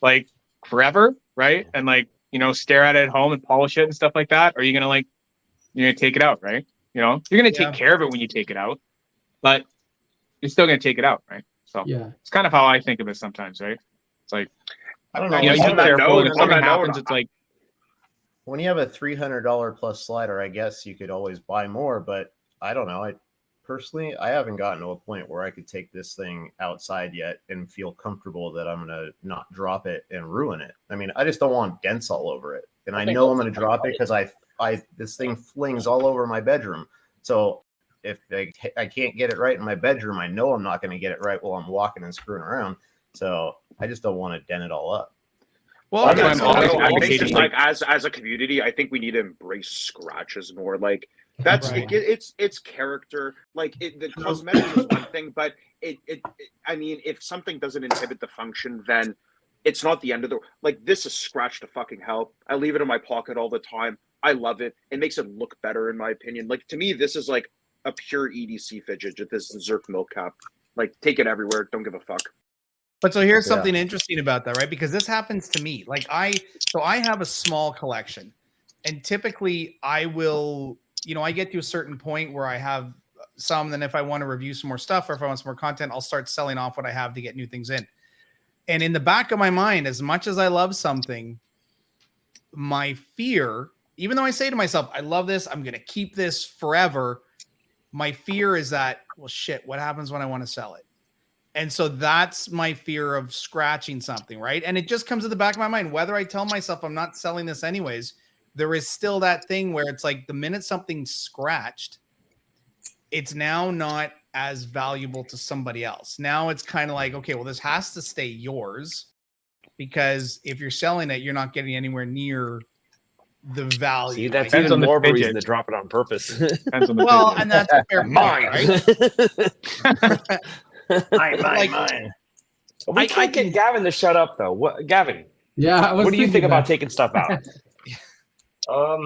like forever, right? And like, you know, stare at it at home and polish it and stuff like that? Or are you gonna like, you're gonna take it out, right? You know, you're gonna take care of it when you take it out, but you're still gonna take it out, right? So it's kind of how I think of it sometimes, right? It's like, I don't know. You know, you be careful. If something happens, it's like, when you have a $300 plus slider, I guess you could always buy more, but I don't know. I haven't gotten to a point where I could take this thing outside yet and feel comfortable that I'm going to not drop it and ruin it. I mean, I just don't want dents all over it. And I know I'm going to drop it because this thing flings all over my bedroom. So if I can't get it right in my bedroom, I know I'm not going to get it right while I'm walking and screwing around. So I just don't want to dent it all up. Well, I think just like as a community, I think we need to embrace scratches more. Like that's it's character. Like the cosmetic is one thing, but I mean, if something doesn't inhibit the function, then it's not the end of the. Like this is scratch to fucking hell. I leave it in my pocket all the time. I love it. It makes it look better, in my opinion. Like to me, this is like a pure EDC fidget. This Zerk milk cap. Like take it everywhere. Don't give a fuck. But so here's something interesting about that, right? Because this happens to me. Like I have a small collection, and typically I will, you know, I get to a certain point where I have some, then if I want to review some more stuff or if I want some more content, I'll start selling off what I have to get new things in. And in the back of my mind, as much as I love something, my fear, even though I say to myself, I love this, I'm going to keep this forever, my fear is that, well, shit, what happens when I want to sell it? And so that's my fear of scratching something, right? And it just comes to the back of my mind, whether I tell myself I'm not selling this anyways, there is still that thing where it's like the minute something's scratched, it's now not as valuable to somebody else. Now it's kind of like, okay, well, this has to stay yours, because if you're selling it, you're not getting anywhere near the value. See, that's even more of a reason to drop it on purpose. Well, and that's a fair point, right? Mine. We can't get Gavin to shut up, though. What, Gavin? Yeah. What do you think about taking stuff out? I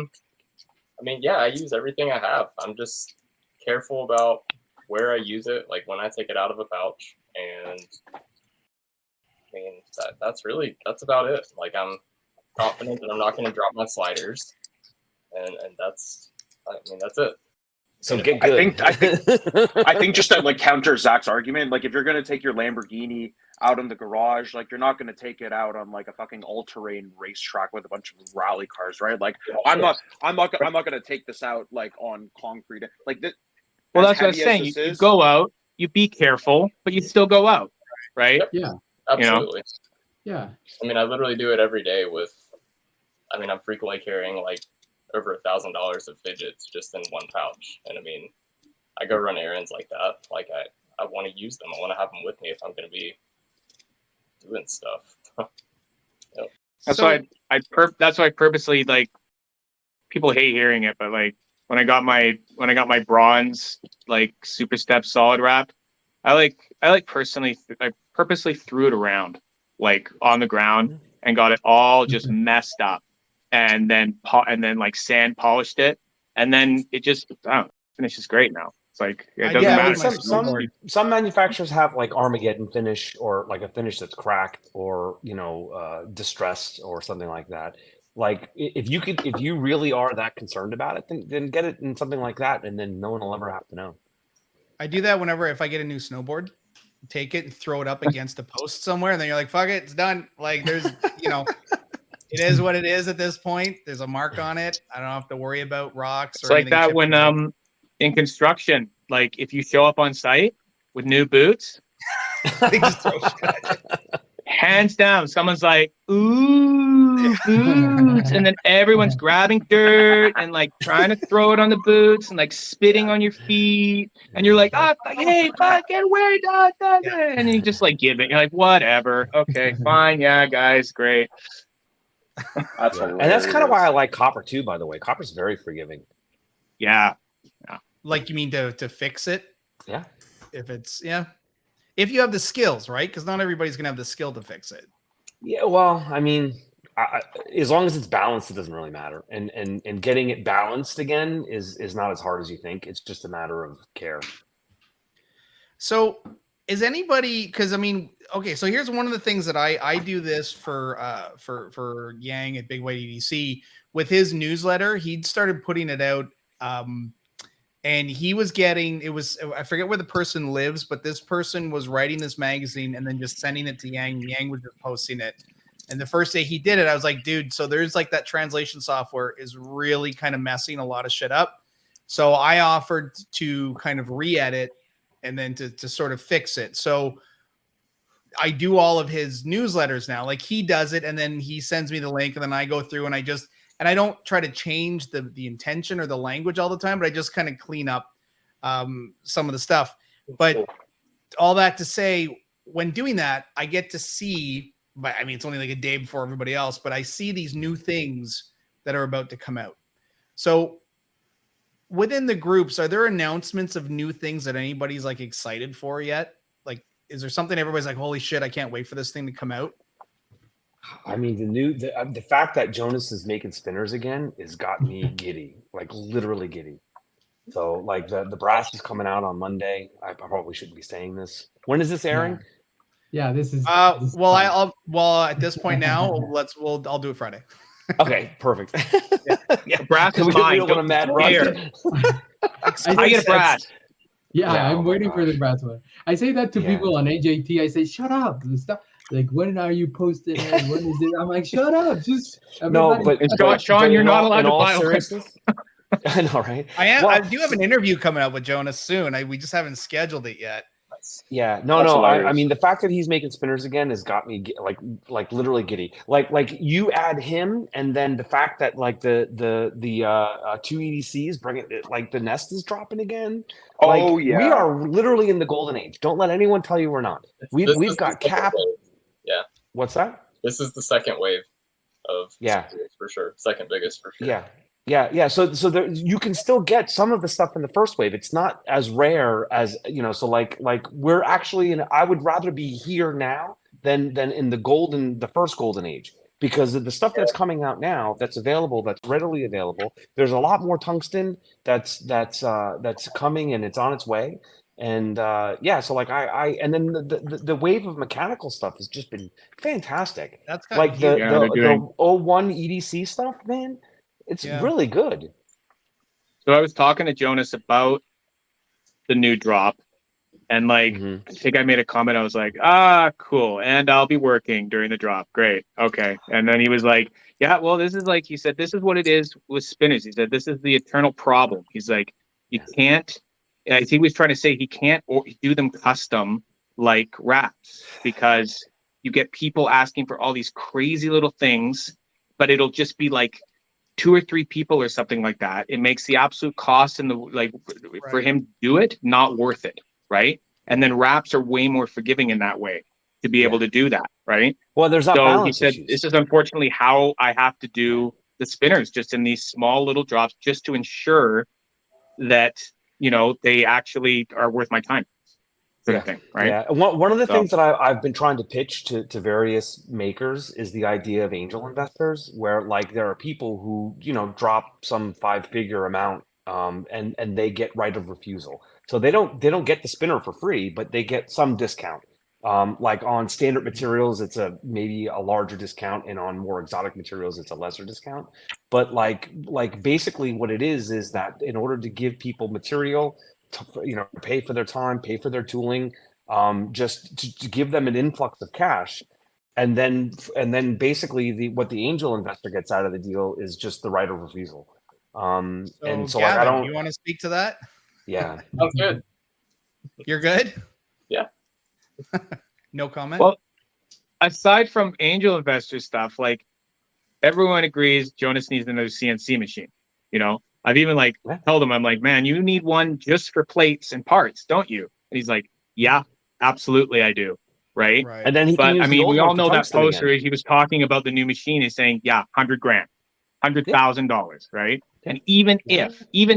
mean, yeah, I use everything I have. I'm just careful about where I use it, like when I take it out of a pouch, and I mean that's about it. Like I'm confident that I'm not going to drop my sliders, and that's it. So get good. I think just to like counter Zach's argument, like if you're gonna take your Lamborghini out in the garage, like you're not gonna take it out on like a fucking all-terrain racetrack with a bunch of rally cars, right? Like I'm not gonna take this out like on concrete. Like this. Well, that's what I was saying. You go out, you be careful, but you still go out, right? Yeah, absolutely. Yeah. I mean, I literally do it every day with. I mean, I'm frequently carrying like over $1,000 of fidgets just in one pouch, and I mean, I go run errands like that. Like I want to use them. I want to have them with me if I'm going to be doing stuff. Yep. That's why I purposely, like, people hate hearing it, but like when I got my bronze like Super Step solid wrap, I purposely threw it around like on the ground and got it all just messed up, and then like sand polished it, and then it just finishes great now. It's like it doesn't matter. Some manufacturers have like Armageddon finish, or like a finish that's cracked, or distressed, or something like that. Like if you really are that concerned about it, then get it in something like that, and then no one will ever have to know. I do that if I get a new snowboard, take it and throw it up against a post somewhere, and then you're like, fuck it, it's done. Like there's, it is what it is at this point. There's a mark on it. I don't have to worry about rocks. It's like that when in construction, like if you show up on site with new boots, hands down, someone's like, ooh, boots, and then everyone's grabbing dirt and like trying to throw it on the boots and like spitting on your feet, and you're like, hey, fuck, get away, and then you just like give it. You're like, whatever, okay, fine, yeah, guys, great. That's and that's kind of why I like copper too. By the way, copper's very forgiving. Yeah. Like you mean to fix it? Yeah. If you have the skills, right? Because not everybody's gonna have the skill to fix it. Yeah, well, I mean, as long as it's balanced, it doesn't really matter. And getting it balanced again is not as hard as you think. It's just a matter of care. So, is anybody? Because I mean, okay. So here's one of the things that I do this for Yang at Big White EDC with his newsletter. He'd started putting it out. And he was getting, I forget where the person lives, but this person was writing this magazine and then just sending it to Yang. Yang was just posting it. And the first day he did it, I was like, dude, so there's like that translation software is really kind of messing a lot of shit up. So I offered to kind of re-edit and then to sort of fix it. So I do all of his newsletters now. Like he does it and then he sends me the link and then I go through and I don't try to change the intention or the language all the time, but I just kind of clean up some of the stuff. But all that to say, when doing that, I get to see, but I mean, it's only like a day before everybody else, but I see these new things that are about to come out. So within the groups, are there announcements of new things that anybody's like excited for yet? Like, is there something everybody's like, holy shit, I can't wait for this thing to come out? I mean, the fact that Jonas is making spinners again has got me giddy, like literally giddy. So like the brass is coming out on Monday. I probably shouldn't be saying this. When is this airing? Yeah, this is. Well, at this point now, I'll do it Friday. Okay, perfect. Yeah, brass is mine. Don't mad here. I get a brass. Yeah, I'm waiting for the brass one. I say that to people on AJT. I say, shut up. Stop. Like, when are you posting it? When is it? I'm like, shut up. Just everybody. No, but Sean, you're not allowed to buy one. I know, right? I am. Well, I do have an interview coming up with Jonas soon. We just haven't scheduled it yet. Yeah, no. I mean, the fact that he's making spinners again has got me like literally giddy. Like you add him, and then the fact that like the 2 EDCs bring it, like the nest is dropping again. Oh like, yeah, we are literally in the golden age. Don't let anyone tell you we're not. We've got cap. Yeah. What's that? This is the second wave of for sure. Second biggest for sure. Yeah. So there, you can still get some of the stuff in the first wave. It's not as rare as So like we're actually I would rather be here now than in the first golden age, because of the stuff that's coming out now, that's available, that's readily available. There's a lot more tungsten that's coming, and it's on its way. And so like I and then the wave of mechanical stuff has just been fantastic. That's like the 01 EDC stuff, man. It's really good. So I was talking to Jonas about the new drop, and like I think I made a comment. I was like, cool, and I'll be working during the drop. Great, okay. And then he was like, yeah, well, this is like, he said, this is what it is with spinners. He said, this is the eternal problem. He's like, you can't. I think he was trying to say he can't do them custom like wraps, because you get people asking for all these crazy little things, but it'll just be like 2 or 3 people or something like that. It makes the absolute cost and the like for him to do it not worth it, right? And then wraps are way more forgiving in that way to be able to do that, right? Well, there's not balance he said issues. this is unfortunately how I have to do the spinners, just in these small little drops, just to ensure that they actually are worth my time. Sort of thing, right? Yeah. One of the things that I've been trying to pitch to various makers is the idea of angel investors, where like there are people who drop some 5-figure amount, and they get right of refusal. So they don't get the spinner for free, but they get some discount. Like on standard materials, it's maybe a larger discount, and on more exotic materials, it's a lesser discount. But like basically what it is that in order to give people material, pay for their time, pay for their tooling, just to give them an influx of cash, and then basically what the angel investor gets out of the deal is just the right of refusal. And so Gavin, I don't. You want to speak to that? Yeah, Sounds good. You're good. Yeah. No comment. Well, aside from angel investor stuff, like everyone agrees, Jonas needs another CNC machine. I've even told him, I'm like, man, you need one just for plates and parts, don't you? And he's like, yeah, absolutely, I do. Right. And then we all know that poster. He was talking about the new machine. He's saying, yeah, $100,000, $100,000, right? Yeah. And even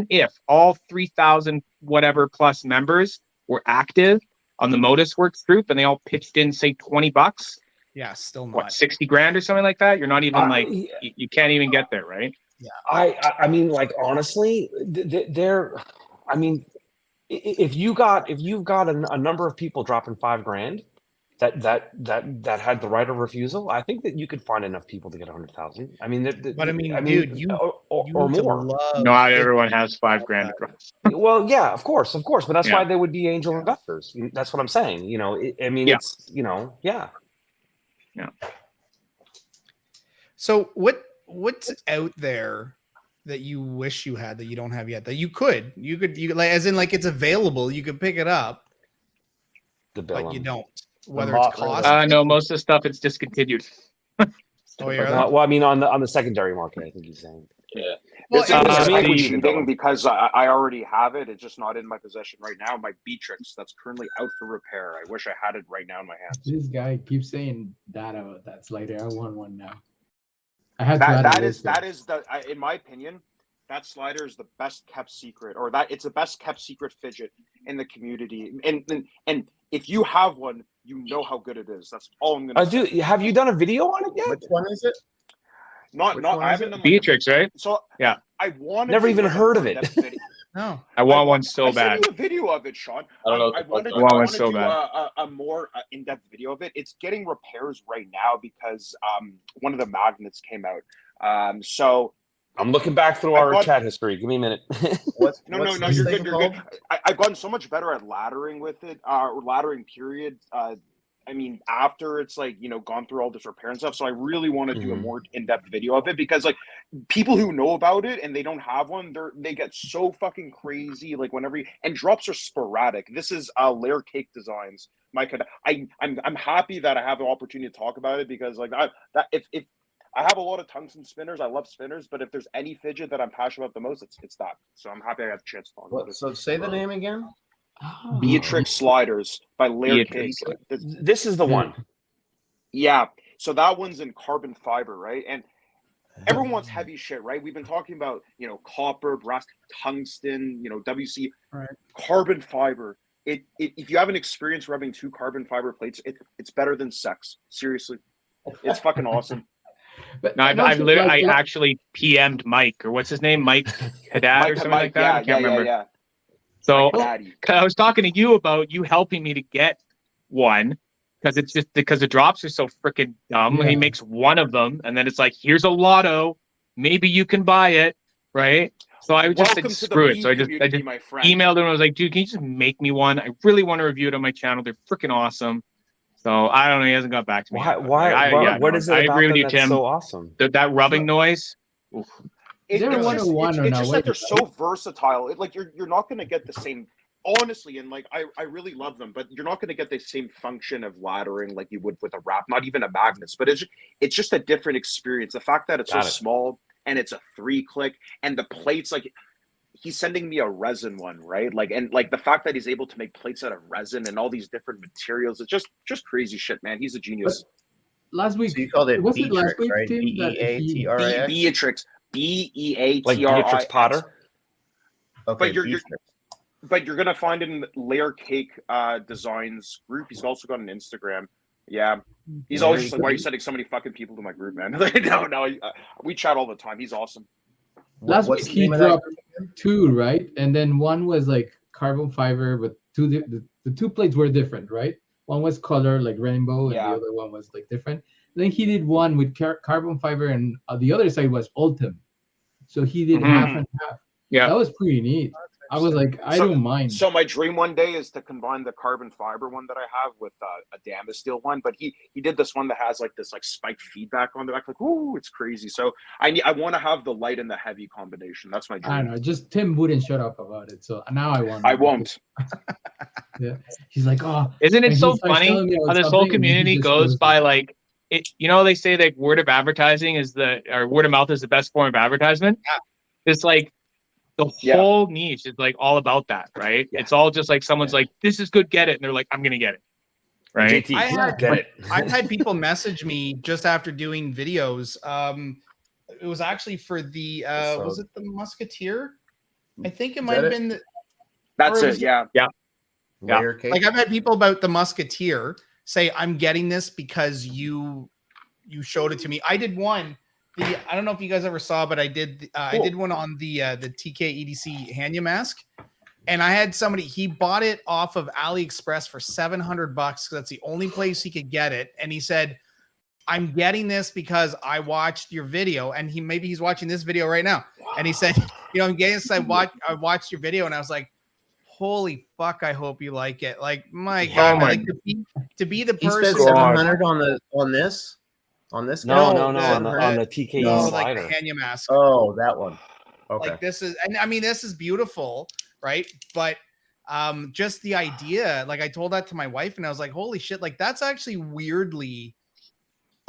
if all 3,000 whatever plus members were active on the Modus Works group and they all pitched in, say, $20, yeah, still not what, 60 grand or something like that. You're not even you can't even get there, right? Yeah. I mean, like, honestly, I mean, if you've got a number of people dropping $5,000 that had the right of refusal, I think that you could find enough people to get 100,000. I mean, dude, or more. Not everyone has $5,000 to drop. Well, yeah, of course, but that's why they would be angel investors. That's what I'm saying. It's yeah. So what's out there that you wish you had that you don't have yet, that you could like, as in like it's available, you could pick it up, but you don't, whether it's cost. No, most of the stuff it's discontinued. Oh, yeah. Well, I mean, on the secondary market, I think he's saying. Yeah. Well, this is cheating because I already have it. It's just not in my possession right now. My Beatrix that's currently out for repair. I wish I had it right now in my hands. This guy keeps saying that about that slider. I want one now. I have that is the in my opinion, that slider is the best kept secret, or that it's the best kept secret fidget in the community. And if you have one, you know how good it is. That's all I'm gonna say. Have you done a video on it yet? Which one is it? I haven't done Beatrix, right? So yeah, I wanted never even heard of it. No, I want one so bad. I sent you a video of it, Sean. I don't know. I wanted to do a more in-depth video of it. It's getting repairs right now because one of the magnets came out. So I'm looking back through our chat history. Give me a minute. No, you're good. You're good. I've gotten so much better at laddering with it, or laddering period. I mean, after it's gone through all this repair and stuff. So I really want to do a more in-depth video of it, because people who know about it and they don't have one, they get so fucking crazy. And drops are sporadic. This is Layer Cake Designs. Mike, I'm happy that I have the opportunity to talk about it, because if I have a lot of tungsten spinners, I love spinners, but if there's any fidget that I'm passionate about the most, it's that. So I'm happy I got the chance to talk about it. So say the name again. Beatrix Sliders by Layer Cake. This is the one. Yeah. So that one's in carbon fiber, right? And everyone wants heavy shit, right? We've been talking about, copper, brass, tungsten, WC, right. Carbon fiber. If you have an experience rubbing 2 carbon fiber plates, it's better than sex. Seriously. It's fucking awesome. But no, I actually PM'd Mike, or what's his name? Mike Haddad or something like that. I can't remember. Yeah. So I was talking to you about you helping me to get one, because it's just because the drops are so freaking dumb. Yeah. He makes one of them, and then it's like, here's a lotto. Maybe you can buy it, right? So I just said, Welcome to the screw it. bee So I just community, my friend. emailed him. I was like, dude, can you just make me one? I really want to review it on my channel. They're freaking awesome. So I don't know. He hasn't got back to me. Yet, What is it I about agree with them you, that's Tim. so awesome? That rubbing noise. Oof. Is there It's one just, on one it's, or it's not? just Wait, that they're so versatile. Like you're not going to get the same, honestly, and like I really love them, but you're not going to get the same function of laddering like you would with a wrap, not even a magnets. But it's just a different experience. The fact that it's so small and it's a 3-click, and the plates, like he's sending me a resin one, right? Like, and like the fact that he's able to make plates out of resin and all these different materials, it's just crazy shit, man. He's a genius. But last week, So you called it was it last week, right? Tim, that he Beatrix. Beatrix. Beatrix. Like Beatrix Potter. Okay, but you're gonna find him in Layer Cake Designs group. He's also got an Instagram. Yeah, he's always just like, "Why are you sending so many fucking people to my group, man?" no, we chat all the time. He's awesome. Last week he dropped 2, right? And then one was like carbon fiber, but the 2 plates were different, right? One was color like rainbow, and the other one was like different. Then he did one with carbon fiber, and the other side was Ultim. So he did half and half. Yeah, that was pretty neat. I was like, I don't mind. So my dream one day is to combine the carbon fiber one that I have with a Damasteel one. But he did this one that has like this like spiked feedback on the back. Like, ooh, it's crazy. So I want to have the light and the heavy combination. That's my dream. I don't know. Just Tim wouldn't shut up about it. So now I want. I won't. Yeah, he's like, oh. Isn't it so funny how this whole community goes by like it? You know, they say like word of advertising is word of mouth is the best form of advertisement. Yeah. It's like. The whole niche is like all about that, right? Yeah. It's all just like someone's like, "This is good, get it," and they're like, "I'm gonna get it." Right? I've had people message me just after doing videos. It was actually for the was it the Musketeer? I think it might have been. That's it. Yeah. Like I've had people about the Musketeer say, "I'm getting this because you showed it to me." I did one. I don't know if you guys ever saw, but I did. I did one on the TK EDC Hanya mask, and I had somebody. He bought it off of AliExpress for $700 because that's the only place he could get it. And he said, "I'm getting this because I watched your video." And he's watching this video right now. Wow. And he said, "You know, I'm getting this. I watched your video," and I was like, "Holy fuck! I hope you like it." Like, my God, like to be the person. He spent $700 on this. On this? No, on the TKE slider. Like the Hanya mask. Oh, that one. Okay. Like this is, and I mean, this is beautiful, right? But just the idea, like I told that to my wife, and I was like, "Holy shit!" Like that's actually weirdly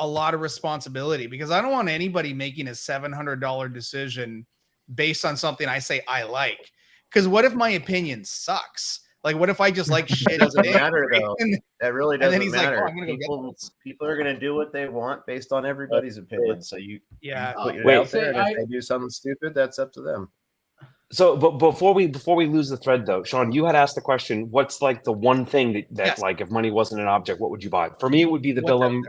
a lot of responsibility because I don't want anybody making a $700 decision based on something I say I like. Because what if my opinion sucks? Like, what if I just like shit? It doesn't matter though. That really doesn't matter. Like, oh, people are going to do what they want based on everybody's opinion. So you put it out there, and if they do something stupid, that's up to them. So, but before we lose the thread though, Sean, you had asked the question: what's like the one thing that like if money wasn't an object, what would you buy? For me, it would be the Bilum,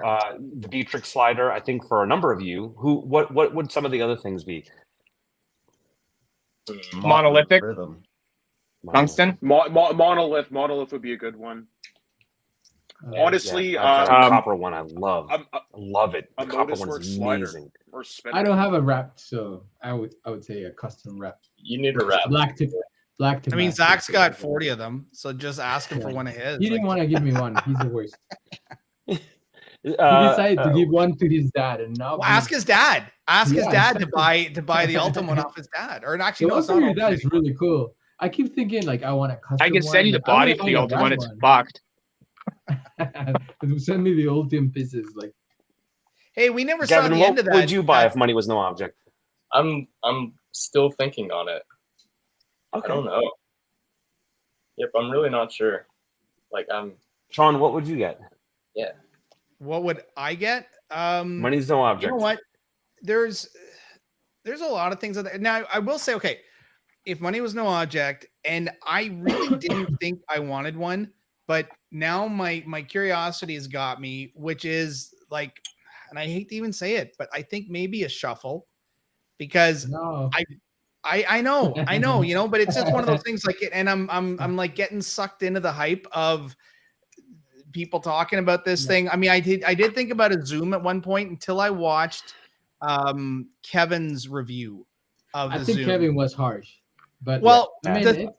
the Beatrix slider. I think for a number of you, what would some of the other things be? Monolithic. Tungsten? Monolith would be a good one. Honestly, the copper one I love. I love it. The copper one's amazing. I don't have a wrap, so I would say a custom wrap. You need a wrap. Black tip. I mean, Zach's got 40 of them, so just ask him for one of his. He didn't want to give me one. He's the worst. He decided to give one to his dad, and now ask his dad. Ask his dad to buy the Ultimate one off his dad. Or actually, no, it's not. Your dad is really cool. I keep thinking like I want a custom. I can send you the body for the Ultimate one. It's fucked. Send me the Ultimate pieces. Like, hey, we never Gavin, saw the end of that. What would you buy if money was no object? I'm still thinking on it. Okay. I don't know. Yep, I'm really not sure. Like Sean, what would you get? Yeah. What would I get? Money's no object. You know what? There's a lot of things out there. Now I will say, okay, if money was no object, and I really didn't think I wanted one, but now my curiosity has got me, which is like, and I hate to even say it, but I think maybe a shuffle, because I know, you know, but it's just one of those things like it, and I'm like getting sucked into the hype of people talking about this thing. I mean, I did think about a Zoom at one point until I watched Kevin's review. of the I think Zoom. Kevin was harsh, but Well, I mean,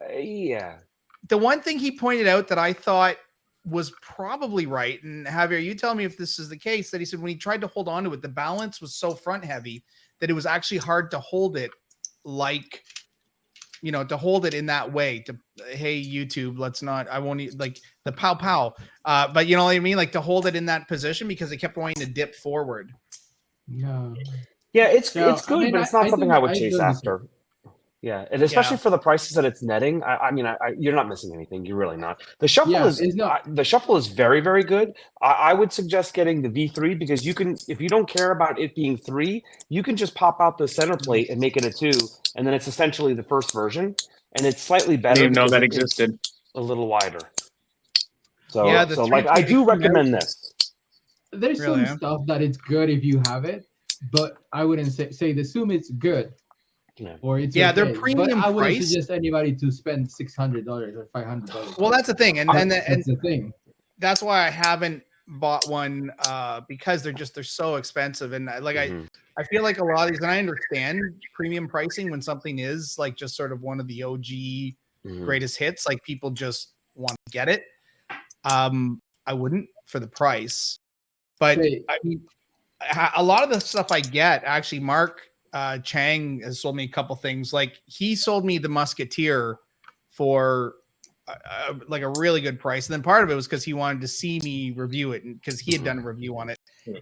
the one thing he pointed out that I thought was probably right, and Javier, you tell me if this is the case, that he said when he tried to hold on to it, the balance was so front heavy that it was actually hard to hold it like, you know, to hold it in that way. To, hey, YouTube, let's not, I won't like the pow pow. But you know what I mean? Like to hold it in that position because it kept wanting to dip forward. No. Yeah, it's So, good, I mean, but it's not something I would chase don't after. Yeah, and especially for the prices that it's netting, I mean, you're not missing anything. You're really not. The shuffle the shuffle is very, very good. I would suggest getting the V3 because you can, if you don't care about it being 3, you can just pop out the center plate and make it a 2, and then it's essentially the first version, and it's slightly better. I didn't even know because that existed. It's a little wider. So, yeah, so like I do recommend this. There's some stuff that it's good if you have it, but I wouldn't say the Zoom is good. Yeah. Or it's they're okay, premium but I wouldn't price. suggest anybody to spend $600 or $500. Well, that's the thing, and that's the thing. That's why I haven't bought one because they're so expensive, and like I feel like a lot of these, and I understand premium pricing when something is like just sort of one of the OG greatest hits, like people just want to get it. I wouldn't for the price, but I mean, a lot of the stuff I get actually, Mark Chang has sold me a couple things. Like he sold me the Musketeer for like a really good price, and then part of it was because he wanted to see me review it, and because he had done a review on it.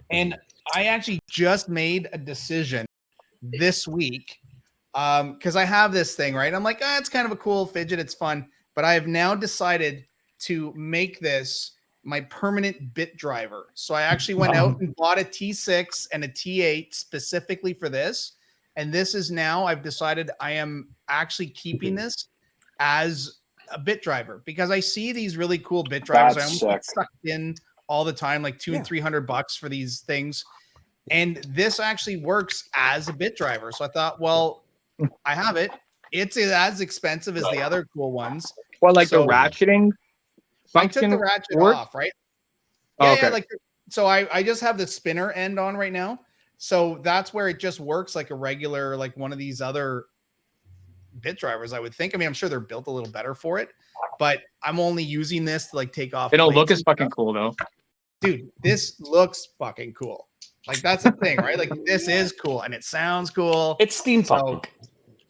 And I actually just made a decision this week because I have this thing, right? I'm like, it's kind of a cool fidget, it's fun, but I have now decided to make this my permanent bit driver. So I actually went out and bought a T6 and a T8 specifically for this. And this is now, I've decided I am actually keeping this as a bit driver because I see these really cool bit drivers. That's I'm sucked in all the time, like $200 and $300 for these things. And this actually works as a bit driver. So I thought, well, I have it. It's as expensive as the other cool ones. Well, like the ratcheting I took the ratchet off, right? Yeah, yeah, like so I just have the spinner end on right now. So that's where it just works like a regular, like one of these other bit drivers, I would think. I mean, I'm sure they're built a little better for it, but I'm only using this to like take off. They don't look as fucking cool though. Dude, this looks fucking cool. Like that's the thing, right? Like this is cool and it sounds cool. It's steampunk.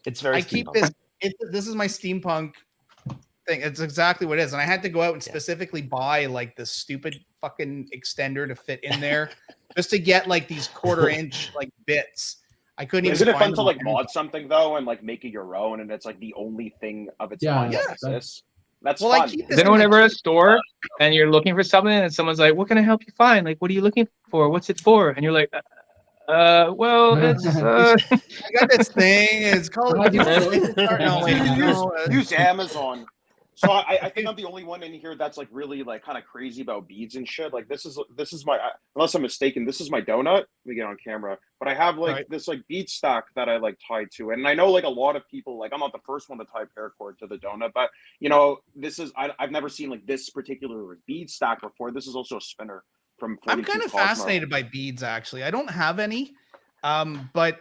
It's very I keep this. This is my steampunk thing. It's exactly what it is. And I had to go out and specifically buy like the stupid fucking extender to fit in there just to get like these 1/4 inch like bits. I couldn't even. Isn't it fun to like mod something though and like make it your own and it's like the only thing of its kind that exists? That's well, fun. Is anyone ever at a store and you're looking for something and someone's like, "What can I help you find? Like, what are you looking for? What's it for?" And you're like, well, it's I got this thing. It's called use Amazon. So I think I'm the only one in here that's like really like kind of crazy about beads and shit. Like this is my, unless I'm mistaken, this is my donut. Let me get on camera. But I have like this like bead stack that I like tied to, and I know like a lot of people, like I'm not the first one to tie paracord to the donut, but you know this is I've never seen like this particular bead stack before. This is also a spinner from. I'm kind of fascinated by beads actually. I don't have any, but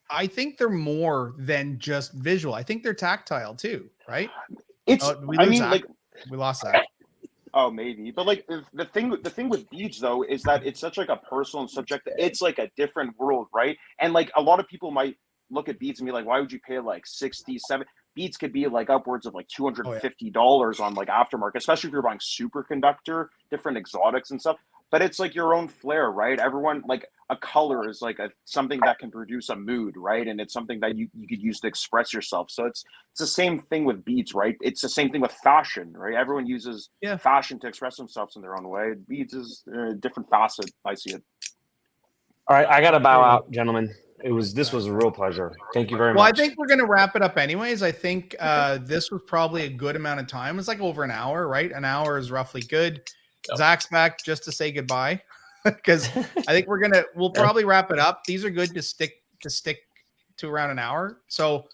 I think they're more than just visual. I think they're tactile too, right? It's. I mean, Zach. like we lost that. Oh, maybe, but like the thing with beads though is that it's such like a personal and subjective. It's like a different world, right? And like a lot of people might look at beads and be like, "Why would you pay like 67?" Beads could be like upwards of like $250 on like aftermarket, especially if you're buying superconductor, different exotics and stuff. But it's like your own flair, right? Everyone like a color is like something that can produce a mood, right? And it's something that you could use to express yourself. So it's the same thing with beads, right? It's the same thing with fashion, right? Everyone uses fashion to express themselves in their own way. Beads is a different facet. I see it. All right, I got to bow out, gentlemen. This was a real pleasure. Thank you very much. Well, I think we're going to wrap it up anyways. I think this was probably a good amount of time. It's like over an hour, right? An hour is roughly good. Zach's back just to say goodbye because I think we'll probably wrap it up. These are good to stick to around an hour. So,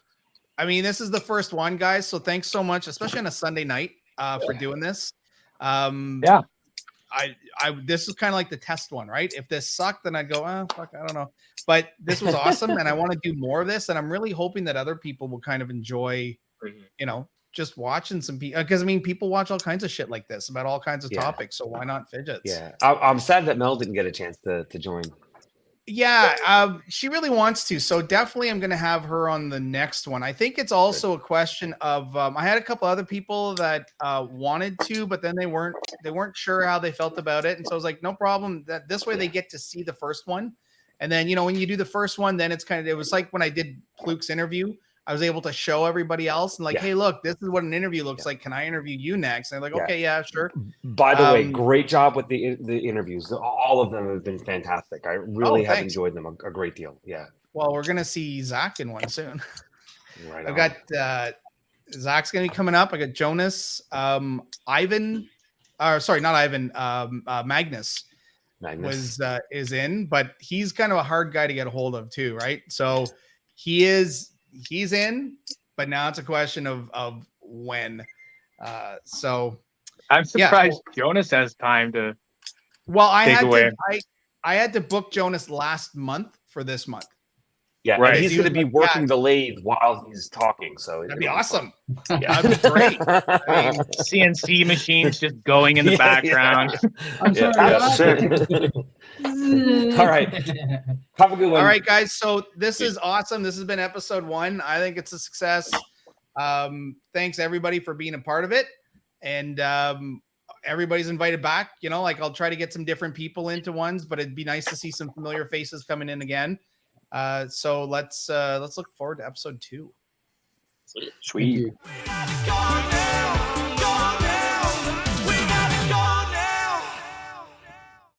I mean, this is the first one, guys. So thanks so much, especially on a Sunday night for doing this. I this is kind of like the test one, right? If this sucked, then I'd go, oh fuck, I don't know. But this was awesome, and I want to do more of this, and I'm really hoping that other people will kind of enjoy, you know, just watching some people, because I mean, people watch all kinds of shit like this about all kinds of topics, so why not fidgets? Yeah, I'm sad that Mel didn't get a chance to join. Yeah, she really wants to, so definitely I'm going to have her on the next one. I think it's also a question of I had a couple other people that wanted to, but then they weren't sure how they felt about it, and so I was like, no problem. That this way they get to see the first one, and then when you do the first one, then it's kind of, it was like when I did Fluke's interview. I was able to show everybody else and like, hey, look, this is what an interview looks like. Can I interview you next? And they're like, okay, yeah, sure. By the way, great job with the interviews. All of them have been fantastic. I really have enjoyed them a great deal. Yeah. Well, we're gonna see Zach in one soon. Right. I've got Zach's gonna be coming up. I got Jonas, Ivan, or sorry, not Ivan. Magnus is in, but he's kind of a hard guy to get a hold of too, right? So he's in, but now it's a question of when. So I'm surprised Jonas has time to. Well, I had to book Jonas last month for this month. Yeah, right. He's going to be working the lathe while he's talking, so that'd be awesome. Yeah, that'd be great. I mean, CNC machines just going in the background. I'm sorry. All right. Have a good one. All right, guys. So this is awesome. This has been episode 1. I think it's a success. Thanks everybody for being a part of it. And everybody's invited back. Like I'll try to get some different people into ones, but it'd be nice to see some familiar faces coming in again. So let's look forward to episode 2. Sweet.